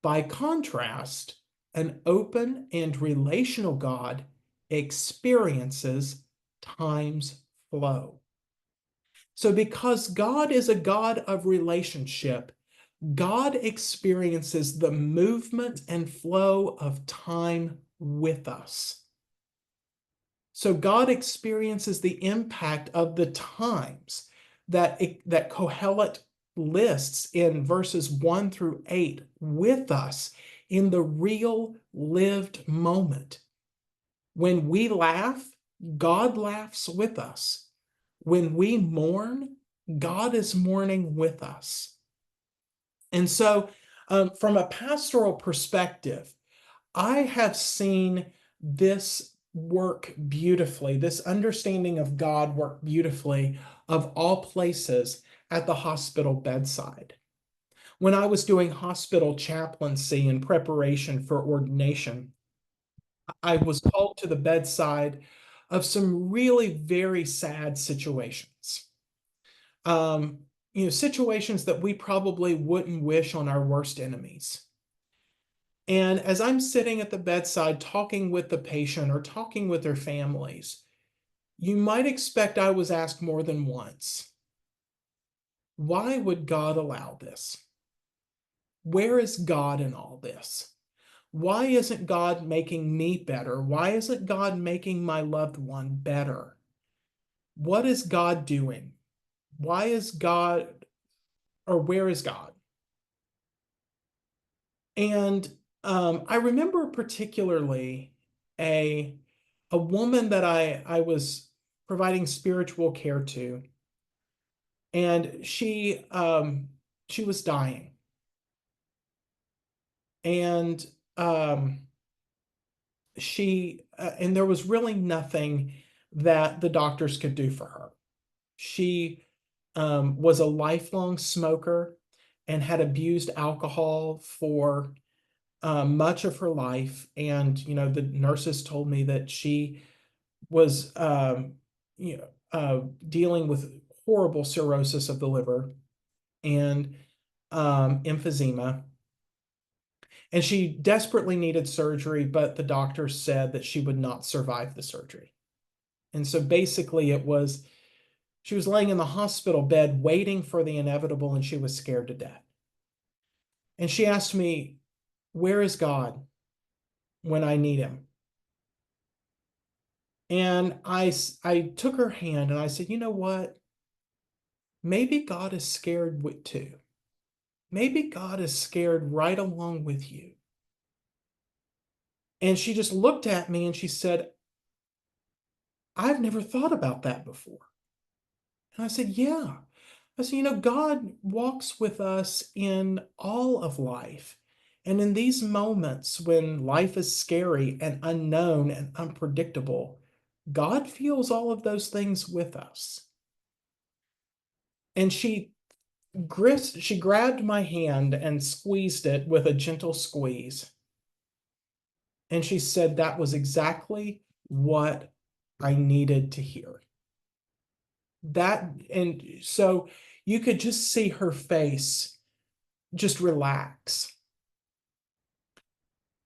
By contrast, an open and relational God experiences time's flow. So, because God is a God of relationship, God experiences the movement and flow of time with us. So God experiences the impact of the times that Kohelet lists in verses 1 through 8 with us in the real lived moment. When we laugh, God laughs with us. When we mourn, God is mourning with us. And so, from a pastoral perspective, I have seen this work beautifully, this understanding of God work beautifully, of all places, at the hospital bedside. When I was doing hospital chaplaincy in preparation for ordination, I was called to the bedside of some really very sad situations. Situations that we probably wouldn't wish on our worst enemies. And as I'm sitting at the bedside talking with the patient or talking with their families, you might expect I was asked more than once, why would God allow this? Where is God in all this? Why isn't God making me better? Why isn't God making my loved one better? What is God doing? Why is God, or where is God? And I remember particularly a woman that I was providing spiritual care to, and she was dying, and and there was really nothing that the doctors could do for her. She was a lifelong smoker and had abused alcohol for much of her life. And, the nurses told me that she was, dealing with horrible cirrhosis of the liver and emphysema. And she desperately needed surgery, but the doctors said that she would not survive the surgery. And so basically she was laying in the hospital bed waiting for the inevitable, and she was scared to death. And she asked me, where is God when I need him? And I took her hand and I said, you know what? Maybe God is scared too. Maybe God is scared right along with you. And she just looked at me and she said, I've never thought about that before. And I said, yeah. I said, God walks with us in all of life. And in these moments when life is scary and unknown and unpredictable, God feels all of those things with us. And she grabbed my hand and squeezed it with a gentle squeeze. And she said that was exactly what I needed to hear. And so you could just see her face just relax.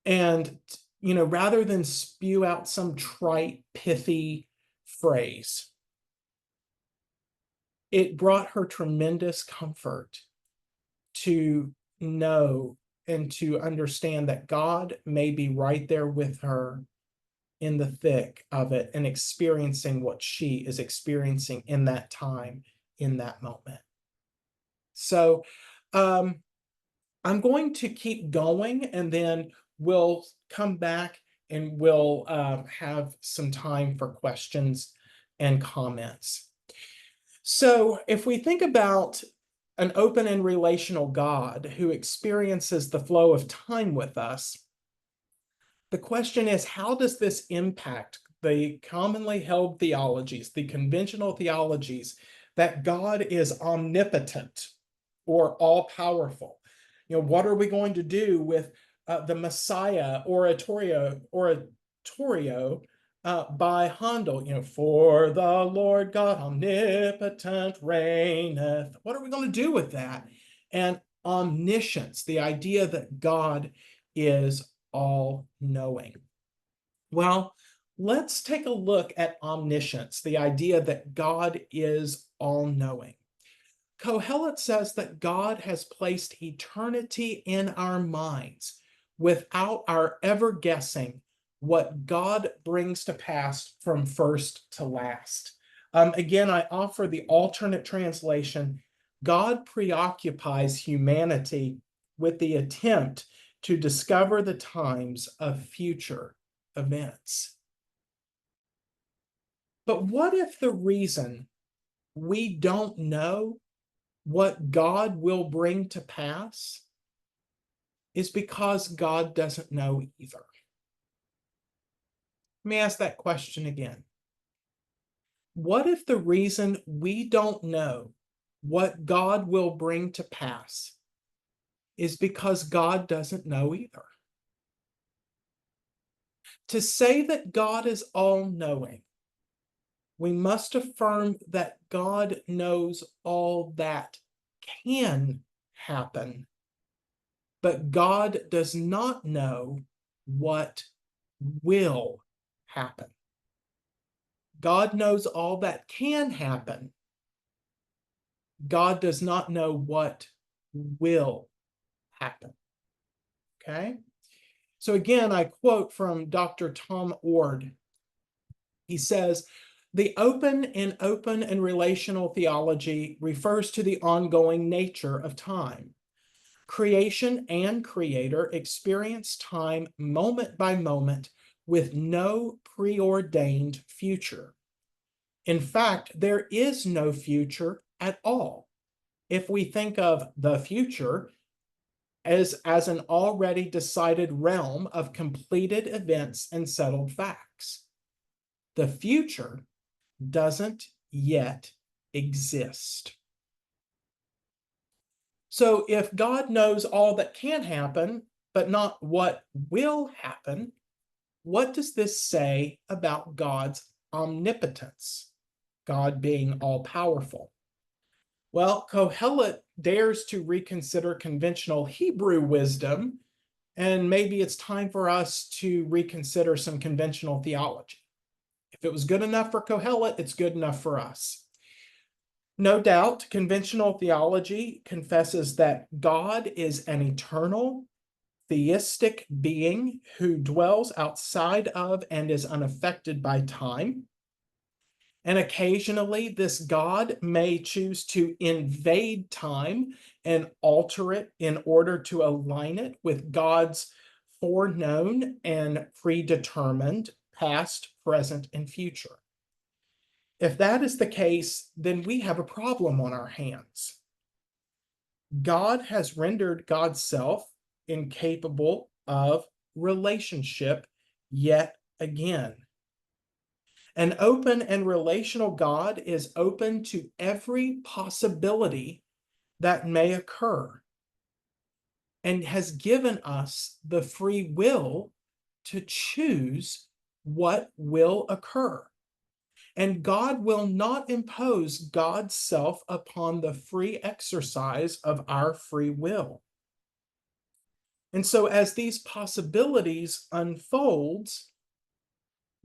And, rather than spew out some trite, pithy phrase, it brought her tremendous comfort to know and to understand that God may be right there with her in the thick of it and experiencing what she is experiencing in that time, in that moment. So I'm going to keep going, and then we'll come back and we'll have some time for questions and comments. So if we think about an open and relational God who experiences the flow of time with us, the question is, how does this impact the commonly held theologies, the conventional theologies, that God is omnipotent or all-powerful? What are we going to do with the Messiah oratorio by Handel? For the Lord God omnipotent reigneth. What are we going to do with that? And omniscience, the idea that God is all-knowing. Well, let's take a look at omniscience, the idea that God is all-knowing. Kohelet says that God has placed eternity in our minds without our ever guessing what God brings to pass from first to last. Again, I offer the alternate translation. God preoccupies humanity with the attempt to discover the times of future events. But what if the reason we don't know what God will bring to pass is because God doesn't know either? Let me ask that question again. What if the reason we don't know what God will bring to pass is because God doesn't know either? To say that God is all-knowing, we must affirm that God knows all that can happen, but God does not know what will happen. God knows all that can happen. God does not know what will happen. Okay? So again, I quote from Dr. Tom Ord. He says, the open and relational theology refers to the ongoing nature of time. Creation and creator experience time moment by moment with no preordained future. In fact, there is no future at all if we think of the future as an already decided realm of completed events and settled facts. The future doesn't yet exist. So if God knows all that can happen, but not what will happen, what does this say about God's omnipotence, God being all-powerful? Well, Kohelet dares to reconsider conventional Hebrew wisdom, and maybe it's time for us to reconsider some conventional theology. If it was good enough for Kohelet, it's good enough for us. No doubt, conventional theology confesses that God is an eternal, theistic being who dwells outside of and is unaffected by time. And occasionally, this God may choose to invade time and alter it in order to align it with God's foreknown and predetermined past, present, and future. If that is the case, then we have a problem on our hands. God has rendered God's self incapable of relationship yet again. An open and relational God is open to every possibility that may occur and has given us the free will to choose what will occur. And God will not impose God's self upon the free exercise of our free will. And so as these possibilities unfolds,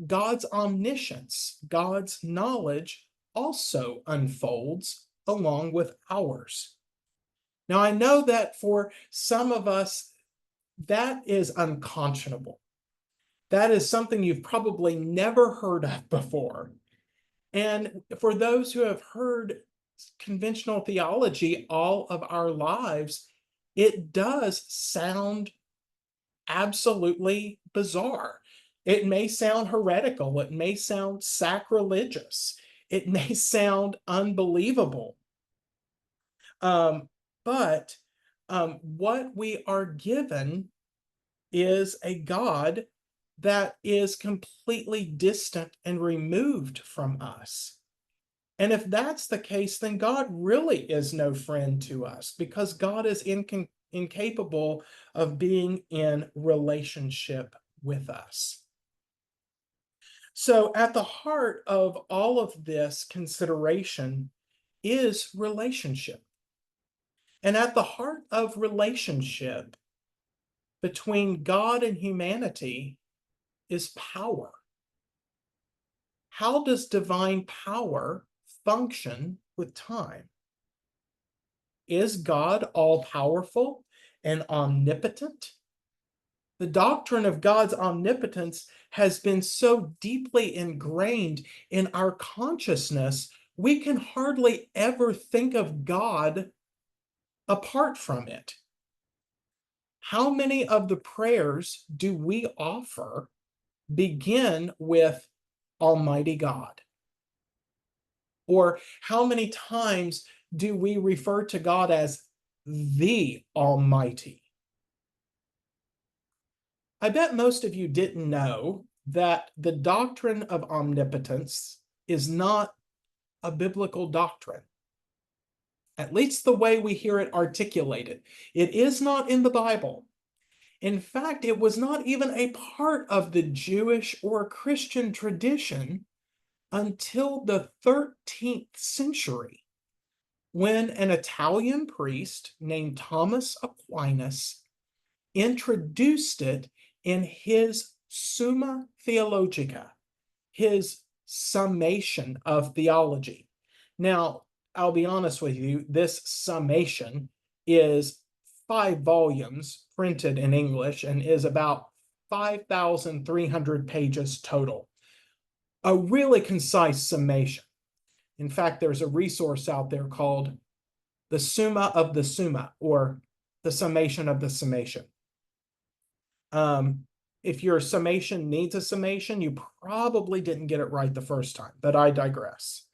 God's omniscience, God's knowledge also unfolds along with ours. Now, I know that for some of us, that is unconscionable. That is something you've probably never heard of before. And for those who have heard conventional theology all of our lives, it does sound absolutely bizarre. It may sound heretical. It may sound sacrilegious. It may sound unbelievable. But what we are given is a God that is completely distant and removed from us. And if that's the case, then God really is no friend to us, because God is incapable of being in relationship with us. So at the heart of all of this consideration is relationship. And at the heart of relationship between God and humanity is power. How does divine power function with time? Is God all-powerful and omnipotent? The doctrine of God's omnipotence has been so deeply ingrained in our consciousness, we can hardly ever think of God apart from it. How many of the prayers do we offer begin with Almighty God? Or how many times do we refer to God as the Almighty? I bet most of you didn't know that the doctrine of omnipotence is not a biblical doctrine. At least the way we hear it articulated. It is not in the Bible. In fact, it was not even a part of the Jewish or Christian tradition until the 13th century, when an Italian priest named Thomas Aquinas introduced it in his Summa Theologica, his summation of theology. Now, I'll be honest with you, this summation is 5 volumes printed in English and is about 5,300 pages total. A really concise summation. In fact, there's a resource out there called the Summa of the Summa, or the summation of the summation. If your summation needs a summation, you probably didn't get it right the first time, but I digress.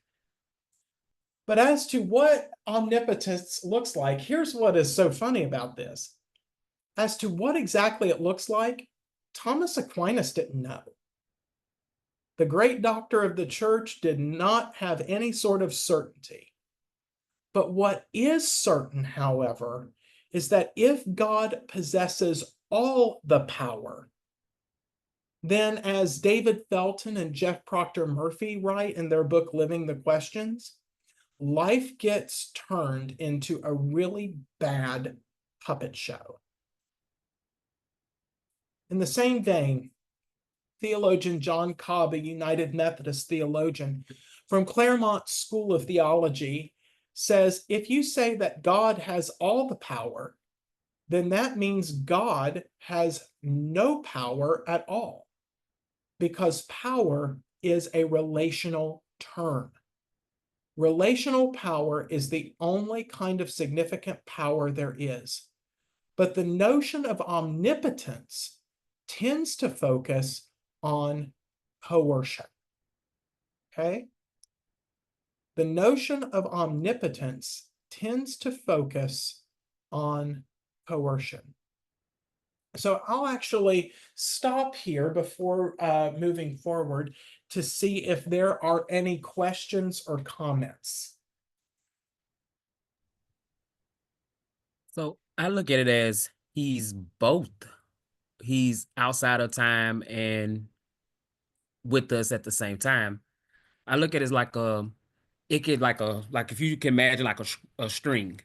But as to what omnipotence looks like, here's what is so funny about this. As to what exactly it looks like, Thomas Aquinas didn't know. The great doctor of the church did not have any sort of certainty. But what is certain, however, is that if God possesses all the power, then as David Felton and Jeff Proctor Murphy write in their book, Living the Questions, life gets turned into a really bad puppet show. In the same vein, theologian John Cobb, a United Methodist theologian from Claremont School of Theology, says, if you say that God has all the power, then that means God has no power at all, because power is a relational term. Relational power is the only kind of significant power there is. But the notion of omnipotence tends to focus on coercion. Okay? The notion of omnipotence tends to focus on coercion. So I'll actually stop here before moving forward to see if there are any questions or comments. So I look at it as he's both. He's outside of time and with us at the same time. I look at it as like it could like if you can imagine like a string,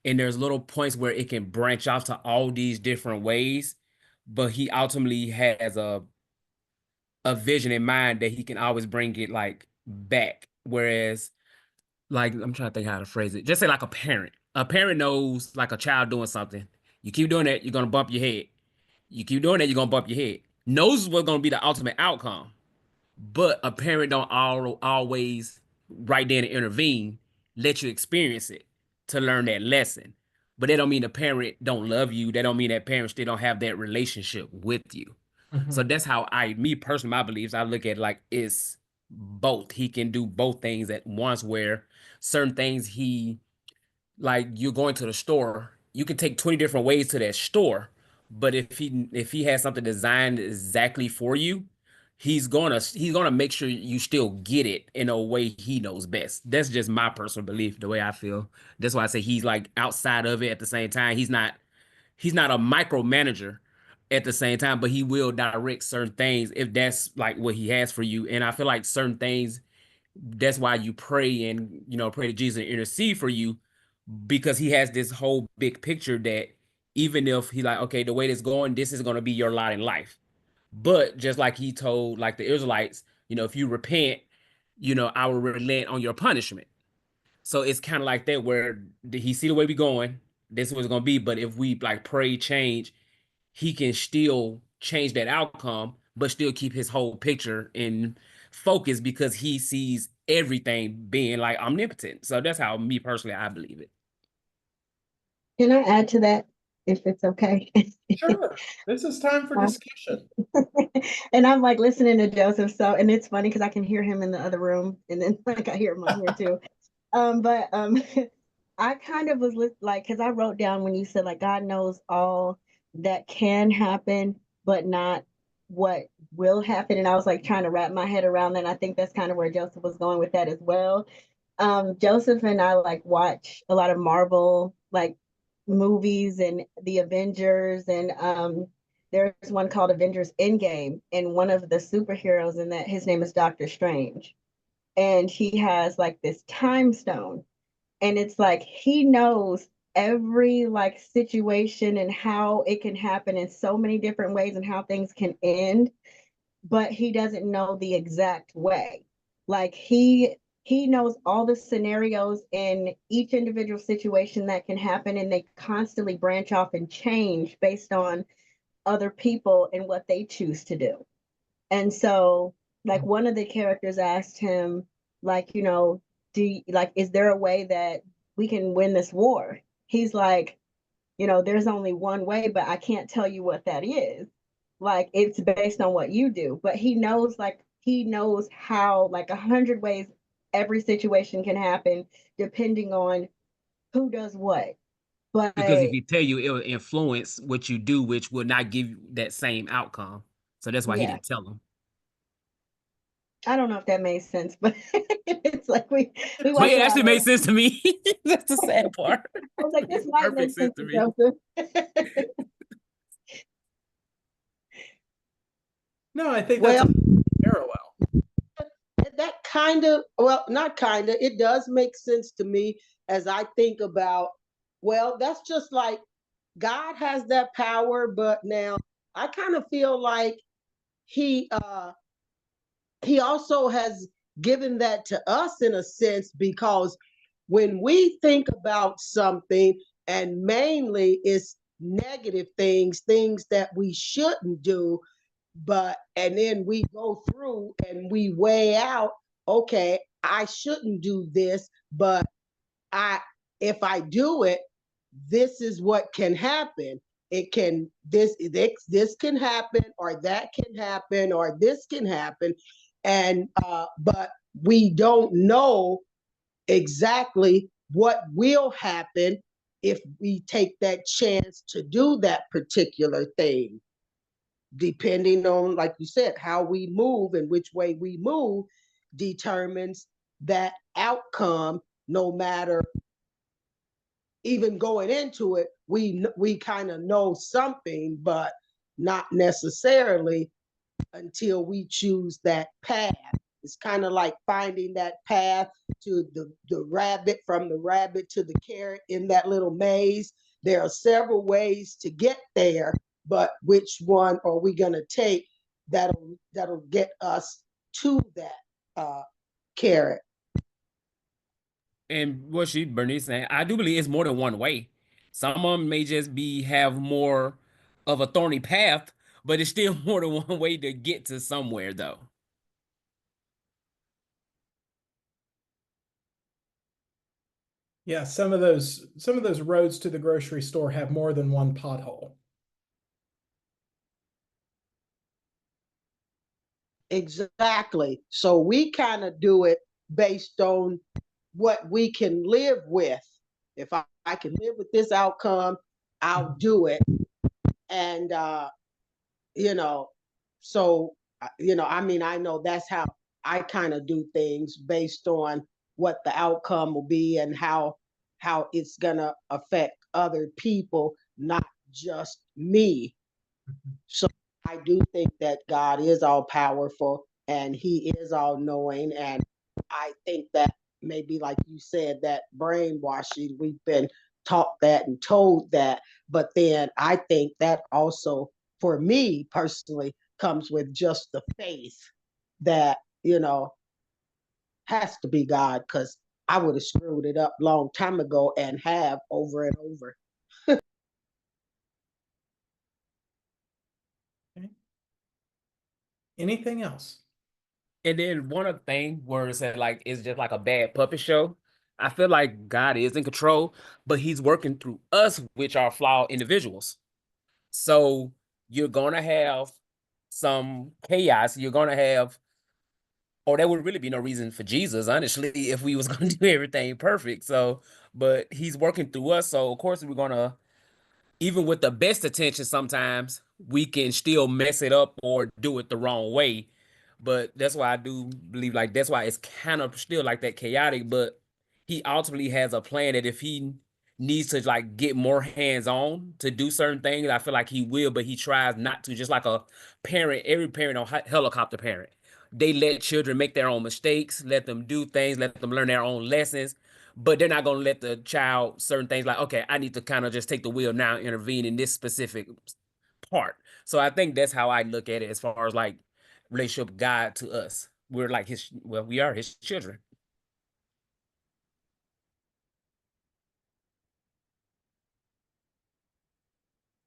and there's little points where it can branch off to all these different ways, but he ultimately has a vision in mind that he can always bring it like back. Whereas, like, I'm trying to think how to phrase it. Just say like a parent. A parent knows like a child doing something. You keep doing that, you're gonna bump your head. You keep doing that, you're gonna bump your head. Knows what's gonna be the ultimate outcome. But a parent don't always right then intervene, let you experience it to learn that lesson. But that don't mean the parent don't love you. That don't mean that parents still don't have that relationship with you. So Mhm. that's how me personally, my beliefs, I look at it like it's both. He can do both things at once where certain things like you're going to the store, you can take 20 different ways to that store, but if he has something designed exactly for you, he's gonna make sure you still get it in a way he knows best. That's just my personal belief, the way I feel. That's why I say he's like outside of it at the same time. He's not a micromanager at the same time, but he will direct certain things if that's like what he has for you. And I feel like certain things, that's why you pray and pray to Jesus and intercede for you, because he has this whole big picture that even if he like, okay, the way that's going, this is going to be your lot in life. But just like he told like the Israelites, if you repent, I will relent on your punishment. So it's kind of like that where he see the way we going, this is what it's going to be. But if we like pray change, he can still change that outcome, but still keep his whole picture in focus because he sees everything being like omnipotent. So that's how me personally, I believe it. Can I add to that, if it's okay? Sure. This is time for discussion. And I'm like listening to Joseph, and it's funny because I can hear him in the other room, and then like I hear him on here too. But I kind of was like, because I wrote down when you said like God knows all that can happen, but not what will happen, and I was like trying to wrap my head around that. And I think that's kind of where Joseph was going with that as well. Joseph and I like watch a lot of Marvel like movies and the Avengers, and there's one called Avengers Endgame, and one of the superheroes in that, his name is Doctor Strange, and he has like this time stone, and it's like he knows every like situation and how it can happen in so many different ways and how things can end, but he doesn't know the exact way. Like he knows all the scenarios in each individual situation that can happen, and they constantly branch off and change based on other people and what they choose to do. And so like one of the characters asked him, like, like, is there a way that we can win this war? He's like, there's only one way, but I can't tell you what that is. Like, it's based on what you do. But he knows how, like, 100 ways every situation can happen depending on who does what. But Because if I he tell you, it will influence what you do, which will not give you that same outcome. So that's why he yeah, didn't tell him. I don't know if that made sense, but it's like we But watch it a lot actually of. made sense to me. That's the sad part. I was like, It this made might perfect make sense sense to to me. Joseph. No, I think that's Well, a parallel. that kind of, well, not kind of, it does make sense to me as I think about, well, that's just like God has that power, but now I kind of feel like he uh he also has given that to us in a sense, because when we think about something, and mainly it's negative things that we shouldn't do, but and then we go through and we weigh out, okay, I shouldn't do this, but I if I do it, this is what can happen. It can this can happen, or that can happen, or this can happen, and but we don't know exactly what will happen if we take that chance to do that particular thing. Depending on, like you said, how we move and which way we move determines that outcome. No matter, even going into it, we kind of know something, but not necessarily until we choose that path. It's kind of like finding that path to the rabbit, from the rabbit to the carrot in that little maze. There are several ways to get there, but which one are we going to take that'll get us to that carrot? And what Bernice saying, I do believe it's more than one way. Some of them may just have more of a thorny path, but it's still more than one way to get to somewhere, though. Yeah, some of those roads to the grocery store have more than one pothole. Exactly. So we kind of do it based on what we can live with. If I can live with this outcome, I'll do it. And you know, so I mean, I know that's how I kind of do things based on what the outcome will be and how it's gonna affect other people, not just me. So I do think that God is all powerful and he is all knowing. And I think that maybe, like you said, that brainwashing, we've been taught that and told that. But then I think that also, for me personally, comes with just the faith that, has to be God, because I would have screwed it up long time ago and have over and over. Okay. Anything else? And then one of the things where it said like it's just like a bad puppet show. I feel like God is in control, but He's working through us, which are flawed individuals. So you're gonna have some chaos. You're gonna have, or there would really be no reason for Jesus, honestly, if we was gonna do everything perfect. So, but He's working through us. So of course we're gonna, even with the best intention, sometimes we can still mess it up or do it the wrong way. But that's why I do believe like that's why it's kind of still like that chaotic. But he ultimately has a plan that if he needs to like get more hands on to do certain things, I feel like he will, but he tries not to. Just like a parent, every parent on helicopter parent, they let children make their own mistakes, let them do things, let them learn their own lessons, but they're not going to let the child certain things like, okay, I need to kind of just take the wheel now and intervene in this specific part. So I think that's how I look at it as far as like relationship God to us. We're like his, well, we are his children.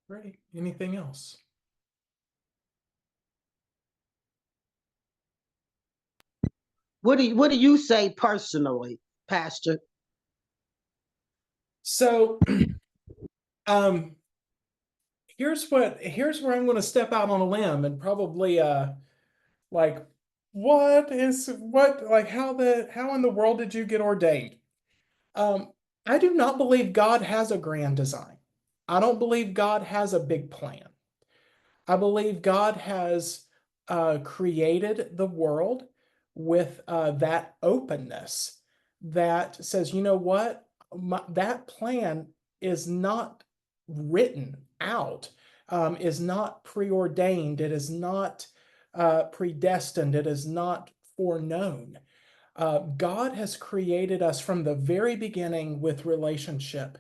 Great. Anything else? What do you say personally, Pastor? So, um, here's where I'm going to step out on a limb and probably like how in the world did you get ordained? Um, I do not believe God has a grand design. I don't believe God has a big plan. I believe God has created the world with that openness that says, you know what, that plan is not written out, is not preordained, it is not predestined, it is not foreknown. God has created us from the very beginning with relationship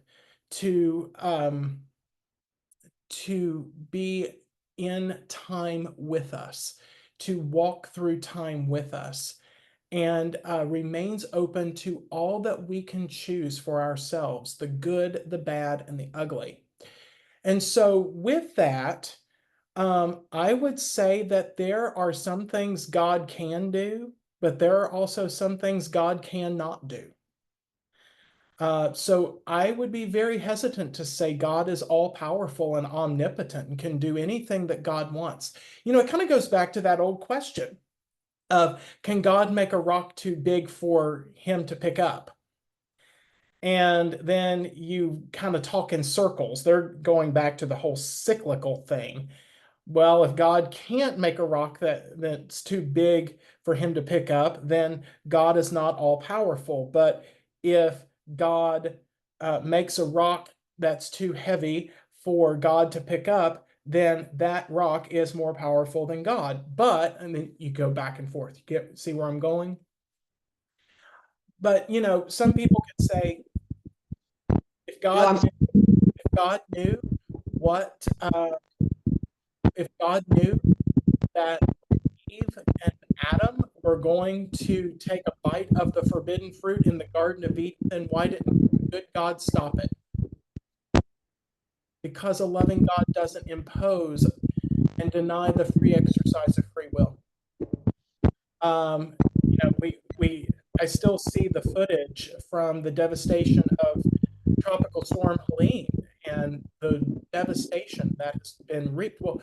to be in time with us, to walk through time with us, and remains open to all that we can choose for ourselves, the good, the bad, and the ugly. And so, with that, I would say that there are some things God can do, but there are also some things God cannot do. So I would be very hesitant to say God is all powerful and omnipotent and can do anything that God wants. You know, it kind of goes back to that old question of, can God make a rock too big for him to pick up? And then you kind of talk in circles. They're going back to the whole cyclical thing. Well, if God can't make a rock that's too big for him to pick up, then God is not all powerful. But if God makes a rock that's too heavy for God to pick up, then that rock is more powerful than God. But, and then you go back and forth. See where I'm going? But, some people could say, if No, God I'm knew, if God knew what, if God knew that Eve and Adam were going to take a bite of the forbidden fruit in the Garden of Eden, then why didn't good God stop it? Because a loving God doesn't impose and deny the free exercise of free will. I still see the footage from the devastation of Tropical Storm Helene and the devastation that has been reaped. Well,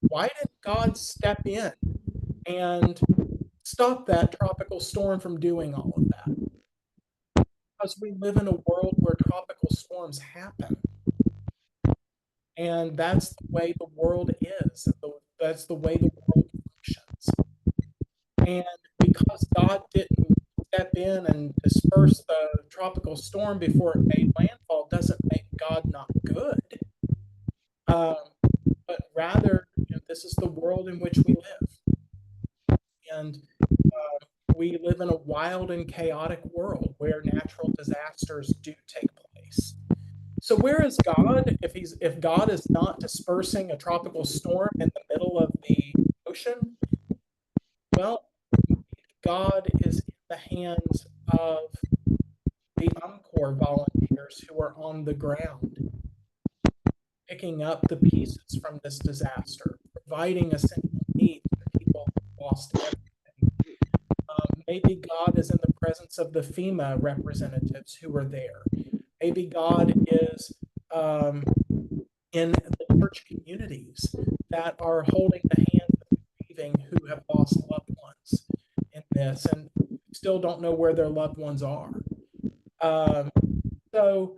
why didn't God step in and stop that tropical storm from doing all of that. Because we live in a world where tropical storms happen. And that's the way the world is. That's the way the world functions. And because God didn't step in and disperse the tropical storm before it made landfall doesn't make God not good. Um, but rather, this is the world in which we live. And we live in a wild and chaotic world where natural disasters do take place. So where is God if God is not dispersing a tropical storm in the middle of the ocean? Well, God is in the hands of the UMCOR volunteers who are on the ground, picking up the pieces from this disaster, providing essential needs to people who lost everything. Maybe God is in the presence of the FEMA representatives who are there. Maybe God is in the church communities that are holding the hands of the grieving who have lost loved ones in this and still don't know where their loved ones are. So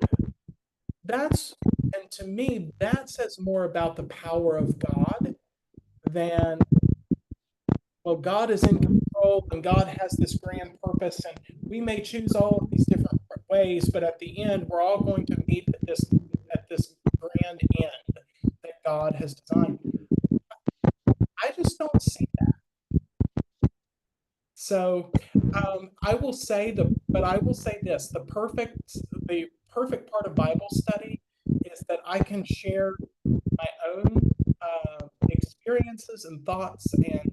that's, and to me, that says more about the power of God than, well, God is in control and God has this grand purpose, and we may choose all of these different ways, but at the end, we're all going to meet at this grand end that God has designed. I just don't see that. So I will say this: the perfect part of Bible study is that I can share my own experiences and thoughts and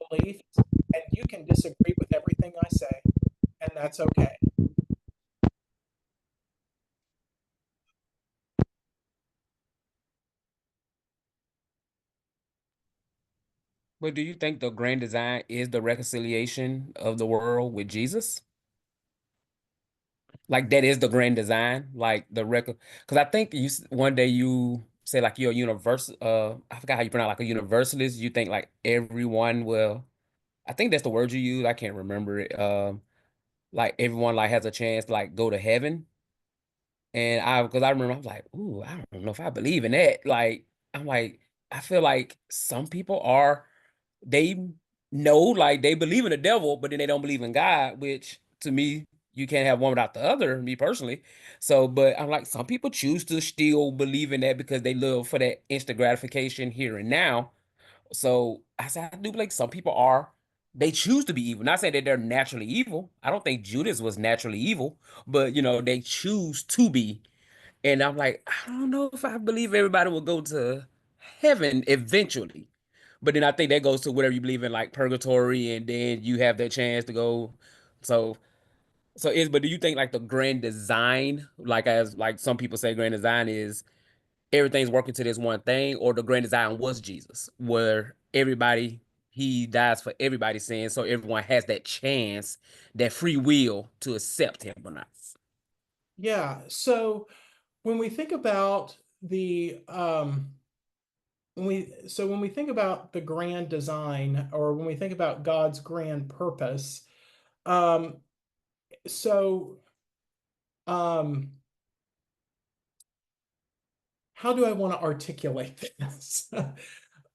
beliefs, and you can disagree with everything I say, and that's okay. But do you think the grand design is the reconciliation of the world with Jesus? Like that is the grand design, like the record. Because I think one day you say like you're a universal. I forgot how you pronounce like a universalist. You think like everyone will. I think that's the word you use. I can't remember it. Like everyone like has a chance to like go to heaven. And because I remember I was like, ooh, I don't know if I believe in that. Like I'm like I feel like some people they know like they believe in the devil, but then they don't believe in God, which to me, you can't have one without the other, me personally. So, but I'm like, some people choose to still believe in that because they live for that instant gratification here and now. So I said, I do believe some people they choose to be evil. Not saying that they're naturally evil. I don't think Judas was naturally evil, but they choose to be. And I'm like, I don't know if I believe everybody will go to heaven eventually. But then I think that goes to whatever you believe in, like purgatory, and then you have that chance to go. So, but do you think like the grand design, like as like some people say, grand design is everything's working to this one thing, or the grand design was Jesus, where he dies for everybody's sins, so everyone has that chance, that free will to accept him or not. Yeah. So when we think about when we think about the grand design, or when we think about God's grand purpose, um, so um, how do I want to articulate this?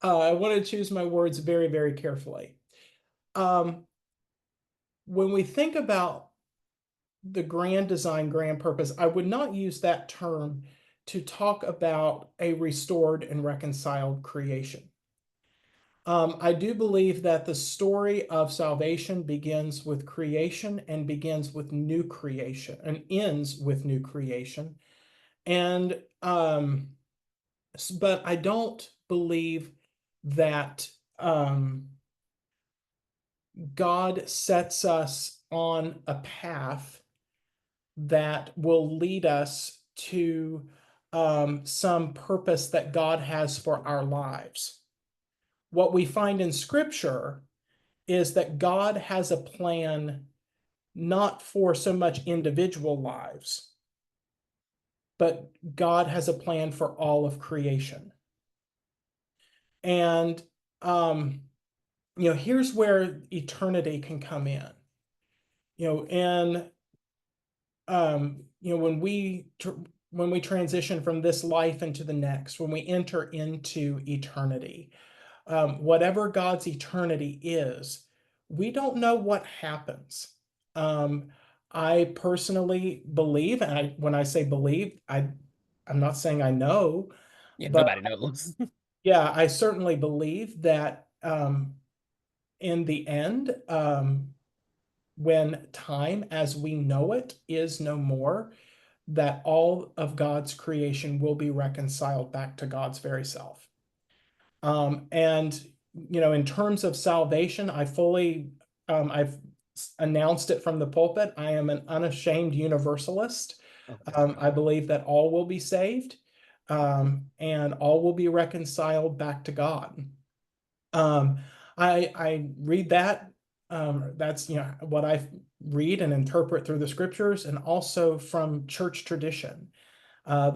I want to choose my words very, very carefully. When we think about the grand design, grand purpose, I would not use that term to talk about a restored and reconciled creation. I do believe that the story of salvation begins with creation and begins with new creation and ends with new creation. And but I don't believe that God sets us on a path that will lead us to some purpose that God has for our lives. What we find in Scripture is that God has a plan not for so much individual lives, but God has a plan for all of creation. And here's where eternity can come in. And when we transition from this life into the next, when we enter into eternity, whatever God's eternity is, we don't know what happens. I personally believe, and when I say believe, I'm not saying I know, Yeah, but nobody knows. yeah, I certainly believe that in the end, when time as we know it is no more, that all of God's creation will be reconciled back to God's very self. And in terms of salvation, I've announced it from the pulpit. I am an unashamed universalist. Oh, that's good. I believe that all will be saved, and all will be reconciled back to God. I read that. That's what I read and interpret through the scriptures, and also from church tradition. I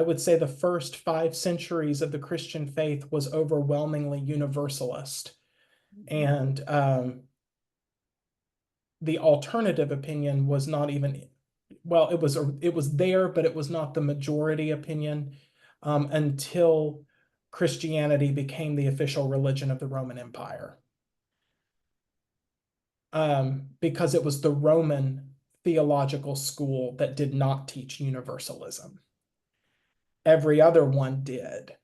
would say the first 5 centuries of the Christian faith was overwhelmingly universalist. And the alternative opinion was not even, well, it was there, but it was not the majority opinion until Christianity became the official religion of the Roman Empire. Because it was the Roman theological school that did not teach universalism. Every other one did.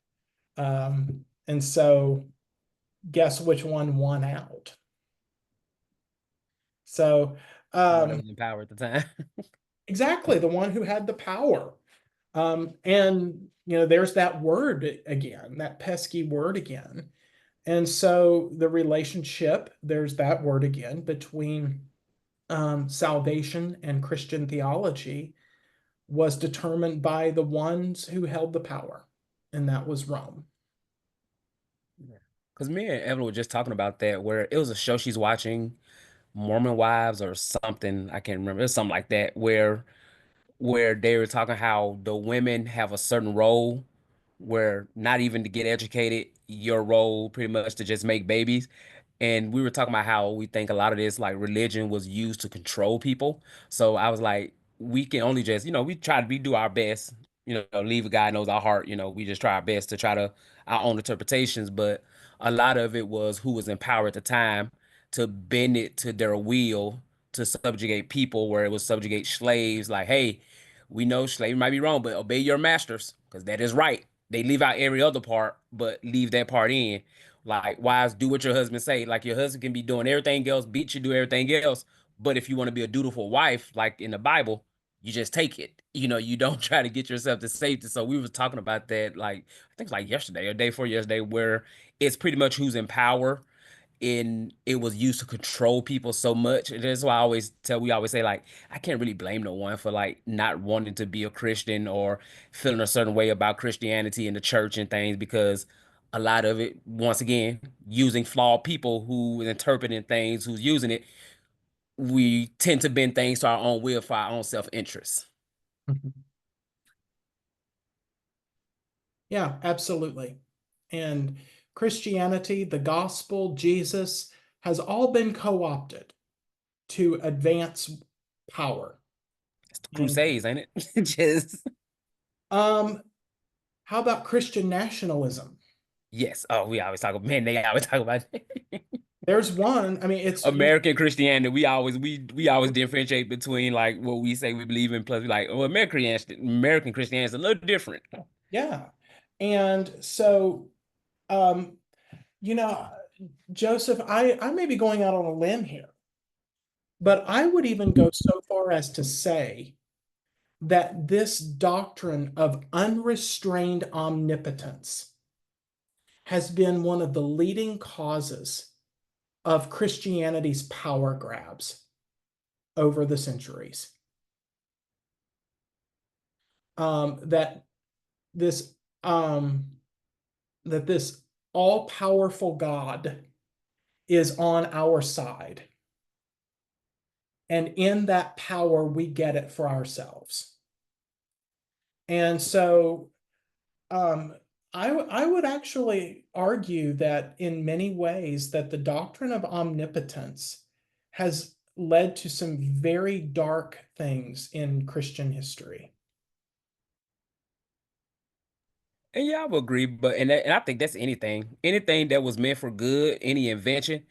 And so guess which one won out? So One that was in power at the time. exactly, the one who had the power. And there's that word again, that pesky word again. And so the relationship, there's that word again, between salvation and Christian theology was determined by the ones who held the power, and that was Rome. Because me and Evelyn were just talking about that, where it was a show she's watching, Mormon Wives or something. I can't remember. It's something like that, where they were talking how the women have a certain role, where not even to get educated, your role pretty much to just make babies. And we were talking about how we think a lot of this like religion was used to control people. So I was like, we can only just, we do our best, leave a God knows our heart, we just try our best to try to our own interpretations. But a lot of it was who was in power at the time to bend it to their will to subjugate people, where it was subjugate slaves. Like, hey, we know slavery might be wrong, but obey your masters because that is right. They leave out every other part, but leave that part in. Like, wives, do what your husband say. Like, your husband can be doing everything else, beat you, do everything else. But if you want to be a dutiful wife, like in the Bible, you just take it. You don't try to get yourself to safety. So we was talking about that, like, I think it's like yesterday or day before yesterday, where it's pretty much who's in power, and it was used to control people so much. And that's why we always say, like, I can't really blame no one for like not wanting to be a Christian or feeling a certain way about Christianity and the church and things, because a lot of it, once again, using flawed people who interpreting things, who's using it, we tend to bend things to our own will for our own self-interest. Yeah, absolutely. And Christianity, the gospel, Jesus has all been co-opted to advance power. It's the And Crusades, ain't it? Just um, how about Christian nationalism? yes. Oh, they always talk about There's one. I mean, it's American Christianity. We always differentiate between like what we say we believe in, plus we like, oh, American Christianity is a little different. yeah. And so, um, you know, Joseph, I may be going out on a limb here, but I would even go so far as to say that this doctrine of unrestrained omnipotence has been one of the leading causes of Christianity's power grabs over the centuries. That this um, that this all-powerful God is on our side, and in that power we get it for ourselves. And so I would actually argue that in many ways that the doctrine of omnipotence has led to some very dark things in Christian history. And yeah, I would agree, but and I think that's anything that was meant for good, any invention,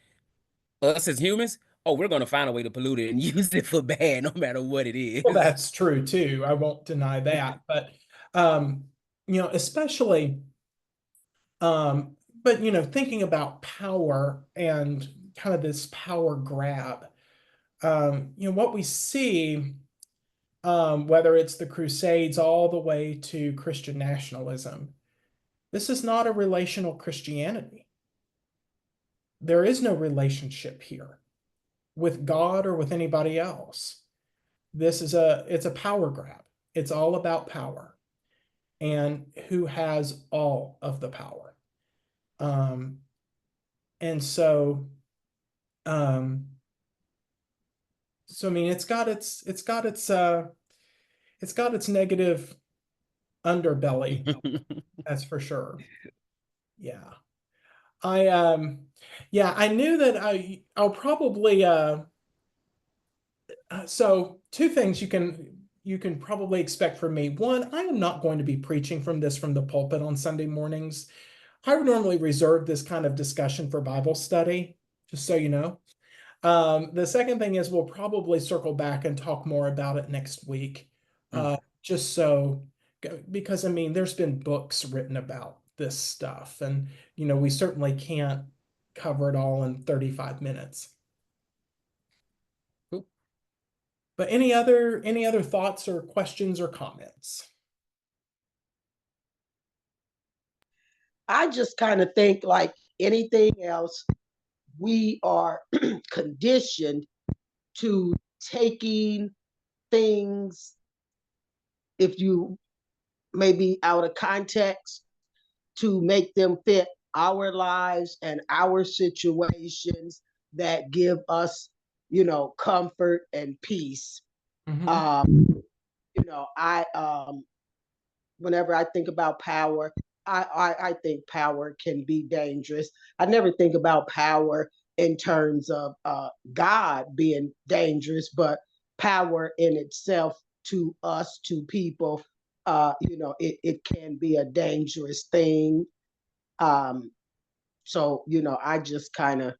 us as humans, oh, we're gonna find a way to pollute it and use it for bad, no matter what it Well, is. that's true too. I won't deny that. But um, especially but thinking about power and kind of this power grab, what we see, whether it's the Crusades all the way to Christian nationalism, this is not a relational Christianity. There is no relationship here with God or with anybody else. It's a power grab. It's all about power and who has all of the power. Um, and um, I mean, it's got its negative underbelly, that's for sure. Yeah. I yeah, I knew that I'll probably so two things you can probably expect from me. One, I am not going to be preaching from the pulpit on Sunday mornings. I would normally reserve this kind of discussion for Bible study, just so you know. The second thing is we'll probably circle back and talk more about it next week. Mm. Just so, because I mean, there's been books written about this stuff, and we certainly can't cover it all in 35 minutes. Cool. But any other thoughts or questions or comments? I just kind of think like anything else, we are conditioned to taking things, if you maybe out of context, to make them fit our lives and our situations that give us, comfort and peace. Mhm. I whenever I think about power, I think power can be dangerous. I never think about power in terms of God being dangerous, but power in itself to us, to people, it can be a dangerous thing. Um, so, I just kind of,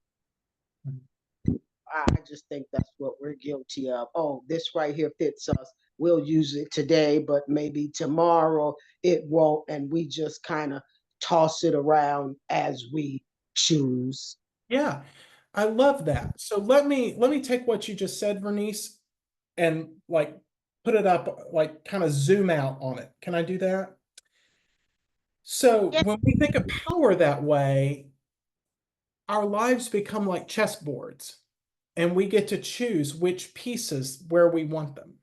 I just think that's what we're guilty of. Oh, this right here fits us. We'll use it today, but maybe tomorrow it won't. And we just kind of toss it around as we choose. Yeah, I love that. So let me take what you just said, Vernice, and like put it up, like kind of zoom out on it. Can I do that? So Yeah. when we think of power that way, our lives become like chessboards, and we get to choose which pieces where we want them.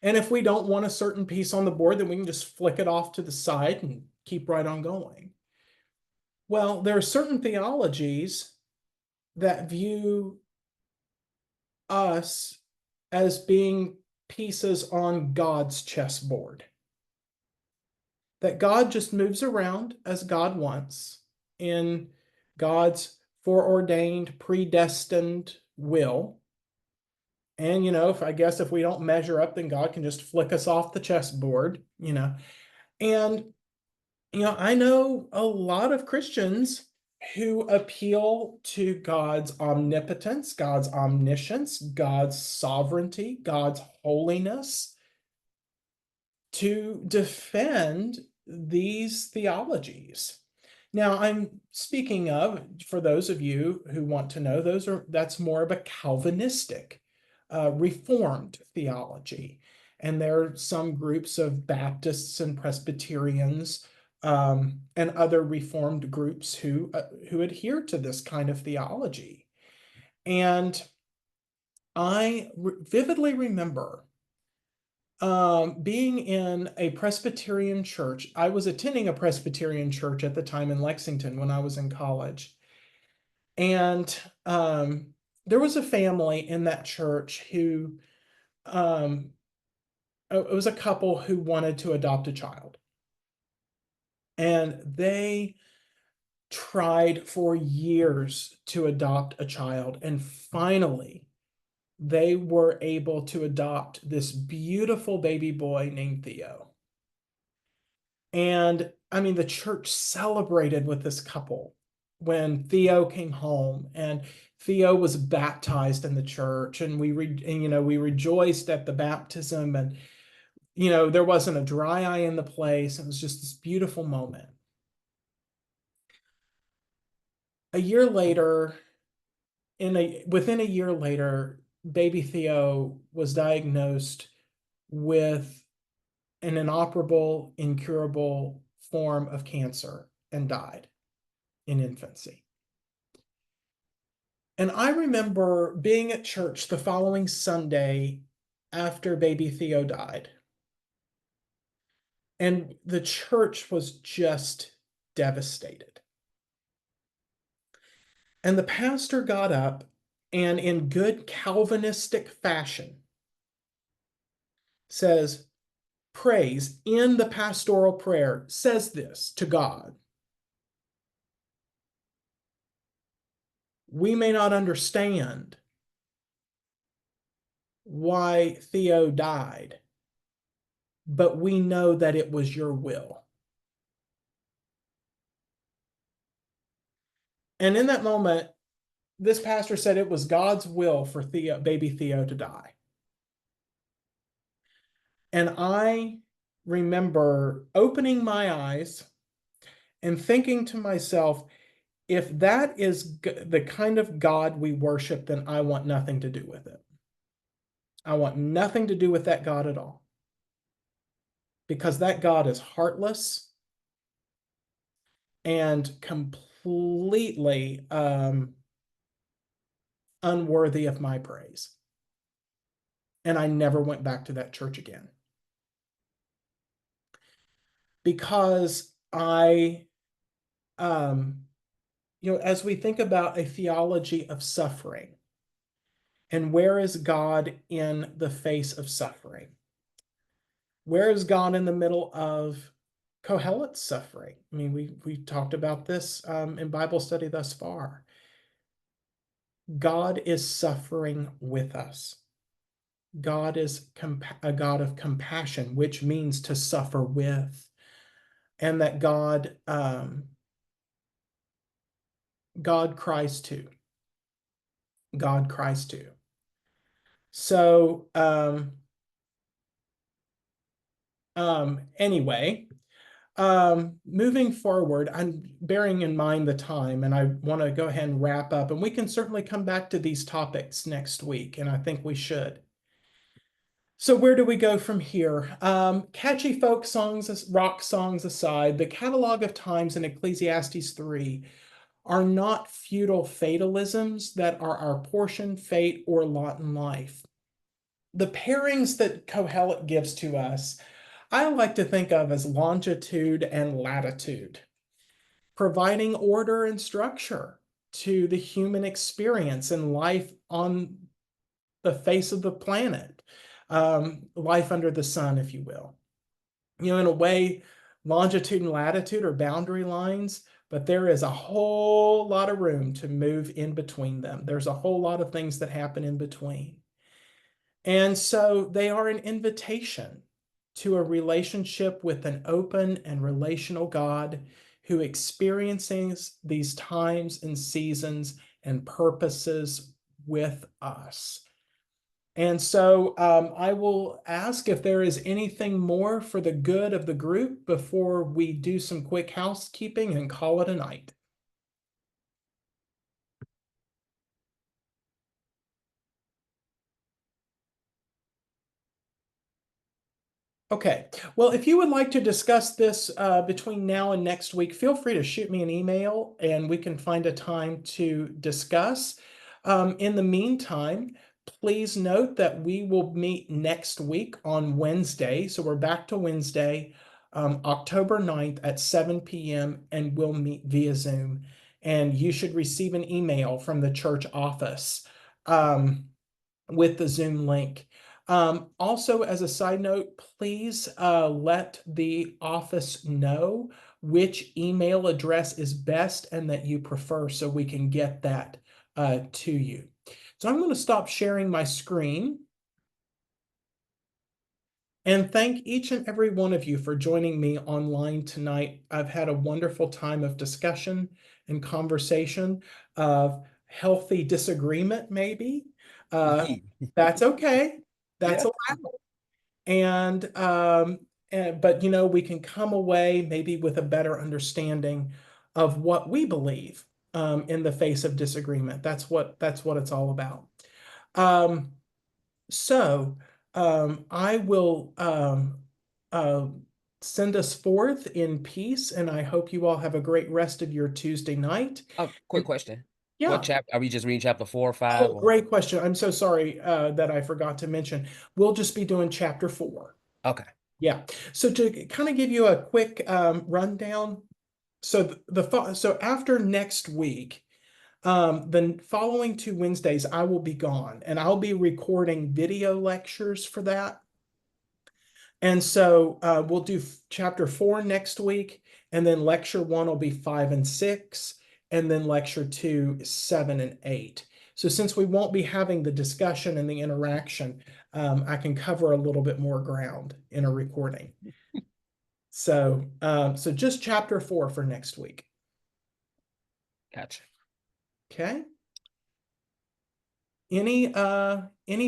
And if we don't want a certain piece on the board, then we can just flick it off to the side and keep right on going. Well, there are certain theologies that view us as being pieces on God's chessboard. That God just moves around as God wants in God's foreordained, predestined will. And if we don't measure up, then God can just flick us off the chessboard. And I know a lot of Christians who appeal to God's omnipotence, God's omniscience, God's sovereignty, God's holiness to defend these theologies. Now, I'm speaking of, for those of you who want to know, that's more of a Calvinistic, Reformed theology. And there are some groups of Baptists and Presbyterians and other Reformed groups who adhere to this kind of theology. And I vividly remember being in a Presbyterian church. I was attending a Presbyterian church at the time in Lexington when I was in college. And there was a family in that church who, it was a couple who wanted to adopt a child. And they tried for years to adopt a child. And finally, they were able to adopt this beautiful baby boy named Theo. And I mean, the church celebrated with this couple when Theo came home, and Theo was baptized in the church, and we rejoiced at the baptism, and there wasn't a dry eye in the place. It was just this beautiful moment. A year later, within a year later, baby Theo was diagnosed with an inoperable, incurable form of cancer and died in infancy. And I remember being at church the following Sunday after baby Theo died. And the church was just devastated. And the pastor got up and, in good Calvinistic fashion, says, prays in the pastoral prayer, says this to God: we may not understand why Theo died, but we know that it was your will. And in that moment, this pastor said it was God's will for baby Theo to die. And I remember opening my eyes and thinking to myself, if that is the kind of God we worship, then I want nothing to do with it. I want nothing to do with that God at all. Because that God is heartless and completely unworthy of my praise. And I never went back to that church again. Because as we think about a theology of suffering, and where is God in the face of suffering? Where is God in the middle of Kohelet's suffering? I mean, we talked about this in Bible study thus far. God is suffering with us. God is a God of compassion, which means to suffer with. And that God cries too. God cries too. So anyway, moving forward, I'm bearing in mind the time, and I want to go ahead and wrap up, and we can certainly come back to these topics next week, and I think we should. So where do we go from here? Catchy folk songs, rock songs aside, the catalog of times in Ecclesiastes 3 are not futile fatalisms that are our portion, fate, or lot in life. The pairings that Kohelet gives to us, I like to think of as longitude and latitude, providing order and structure to the human experience and life on the face of the planet, life under the sun, if you will. In a way, longitude and latitude are boundary lines, but there is a whole lot of room to move in between them. There's a whole lot of things that happen in between. And so they are an invitation to a relationship with an open and relational God who experiences these times and seasons and purposes with us. And so I will ask if there is anything more for the good of the group before we do some quick housekeeping and call it a night. Okay, well, if you would like to discuss this between now and next week, feel free to shoot me an email and we can find a time to discuss. In the meantime, please note that we will meet next week on Wednesday. So we're back to Wednesday, October 9th at 7 p.m. and we'll meet via Zoom. And you should receive an email from the church office with the Zoom link. Also, as a side note, please let the office know which email address is best and that you prefer so we can get that to you. So I'm going to stop sharing my screen. And thank each and every one of you for joining me online tonight. I've had a wonderful time of discussion and conversation, of healthy disagreement, maybe. That's okay. That's Yeah. allowed. But we can come away maybe with a better understanding of what we believe in the face of disagreement. That's what it's all about. So I will uh, send us forth in peace, and I hope you all have a great rest of your Tuesday night. Oh, quick question. Yeah. What chapter are we just reading? Chapter 4 or 5? Oh, great question. I'm so sorry that I forgot to mention. We'll just be doing chapter 4. Okay. Yeah. So to kind of give you a quick rundown, so so after next week, the following 2 Wednesdays, I will be gone, and I'll be recording video lectures for that. And so we'll do chapter 4 next week, and then lecture 1 will be 5 and 6, and then lecture 2 is 7 and 8. So since we won't be having the discussion and the interaction, I can cover a little bit more ground in a recording. So just chapter 4 for next week. Gotcha. Okay. Any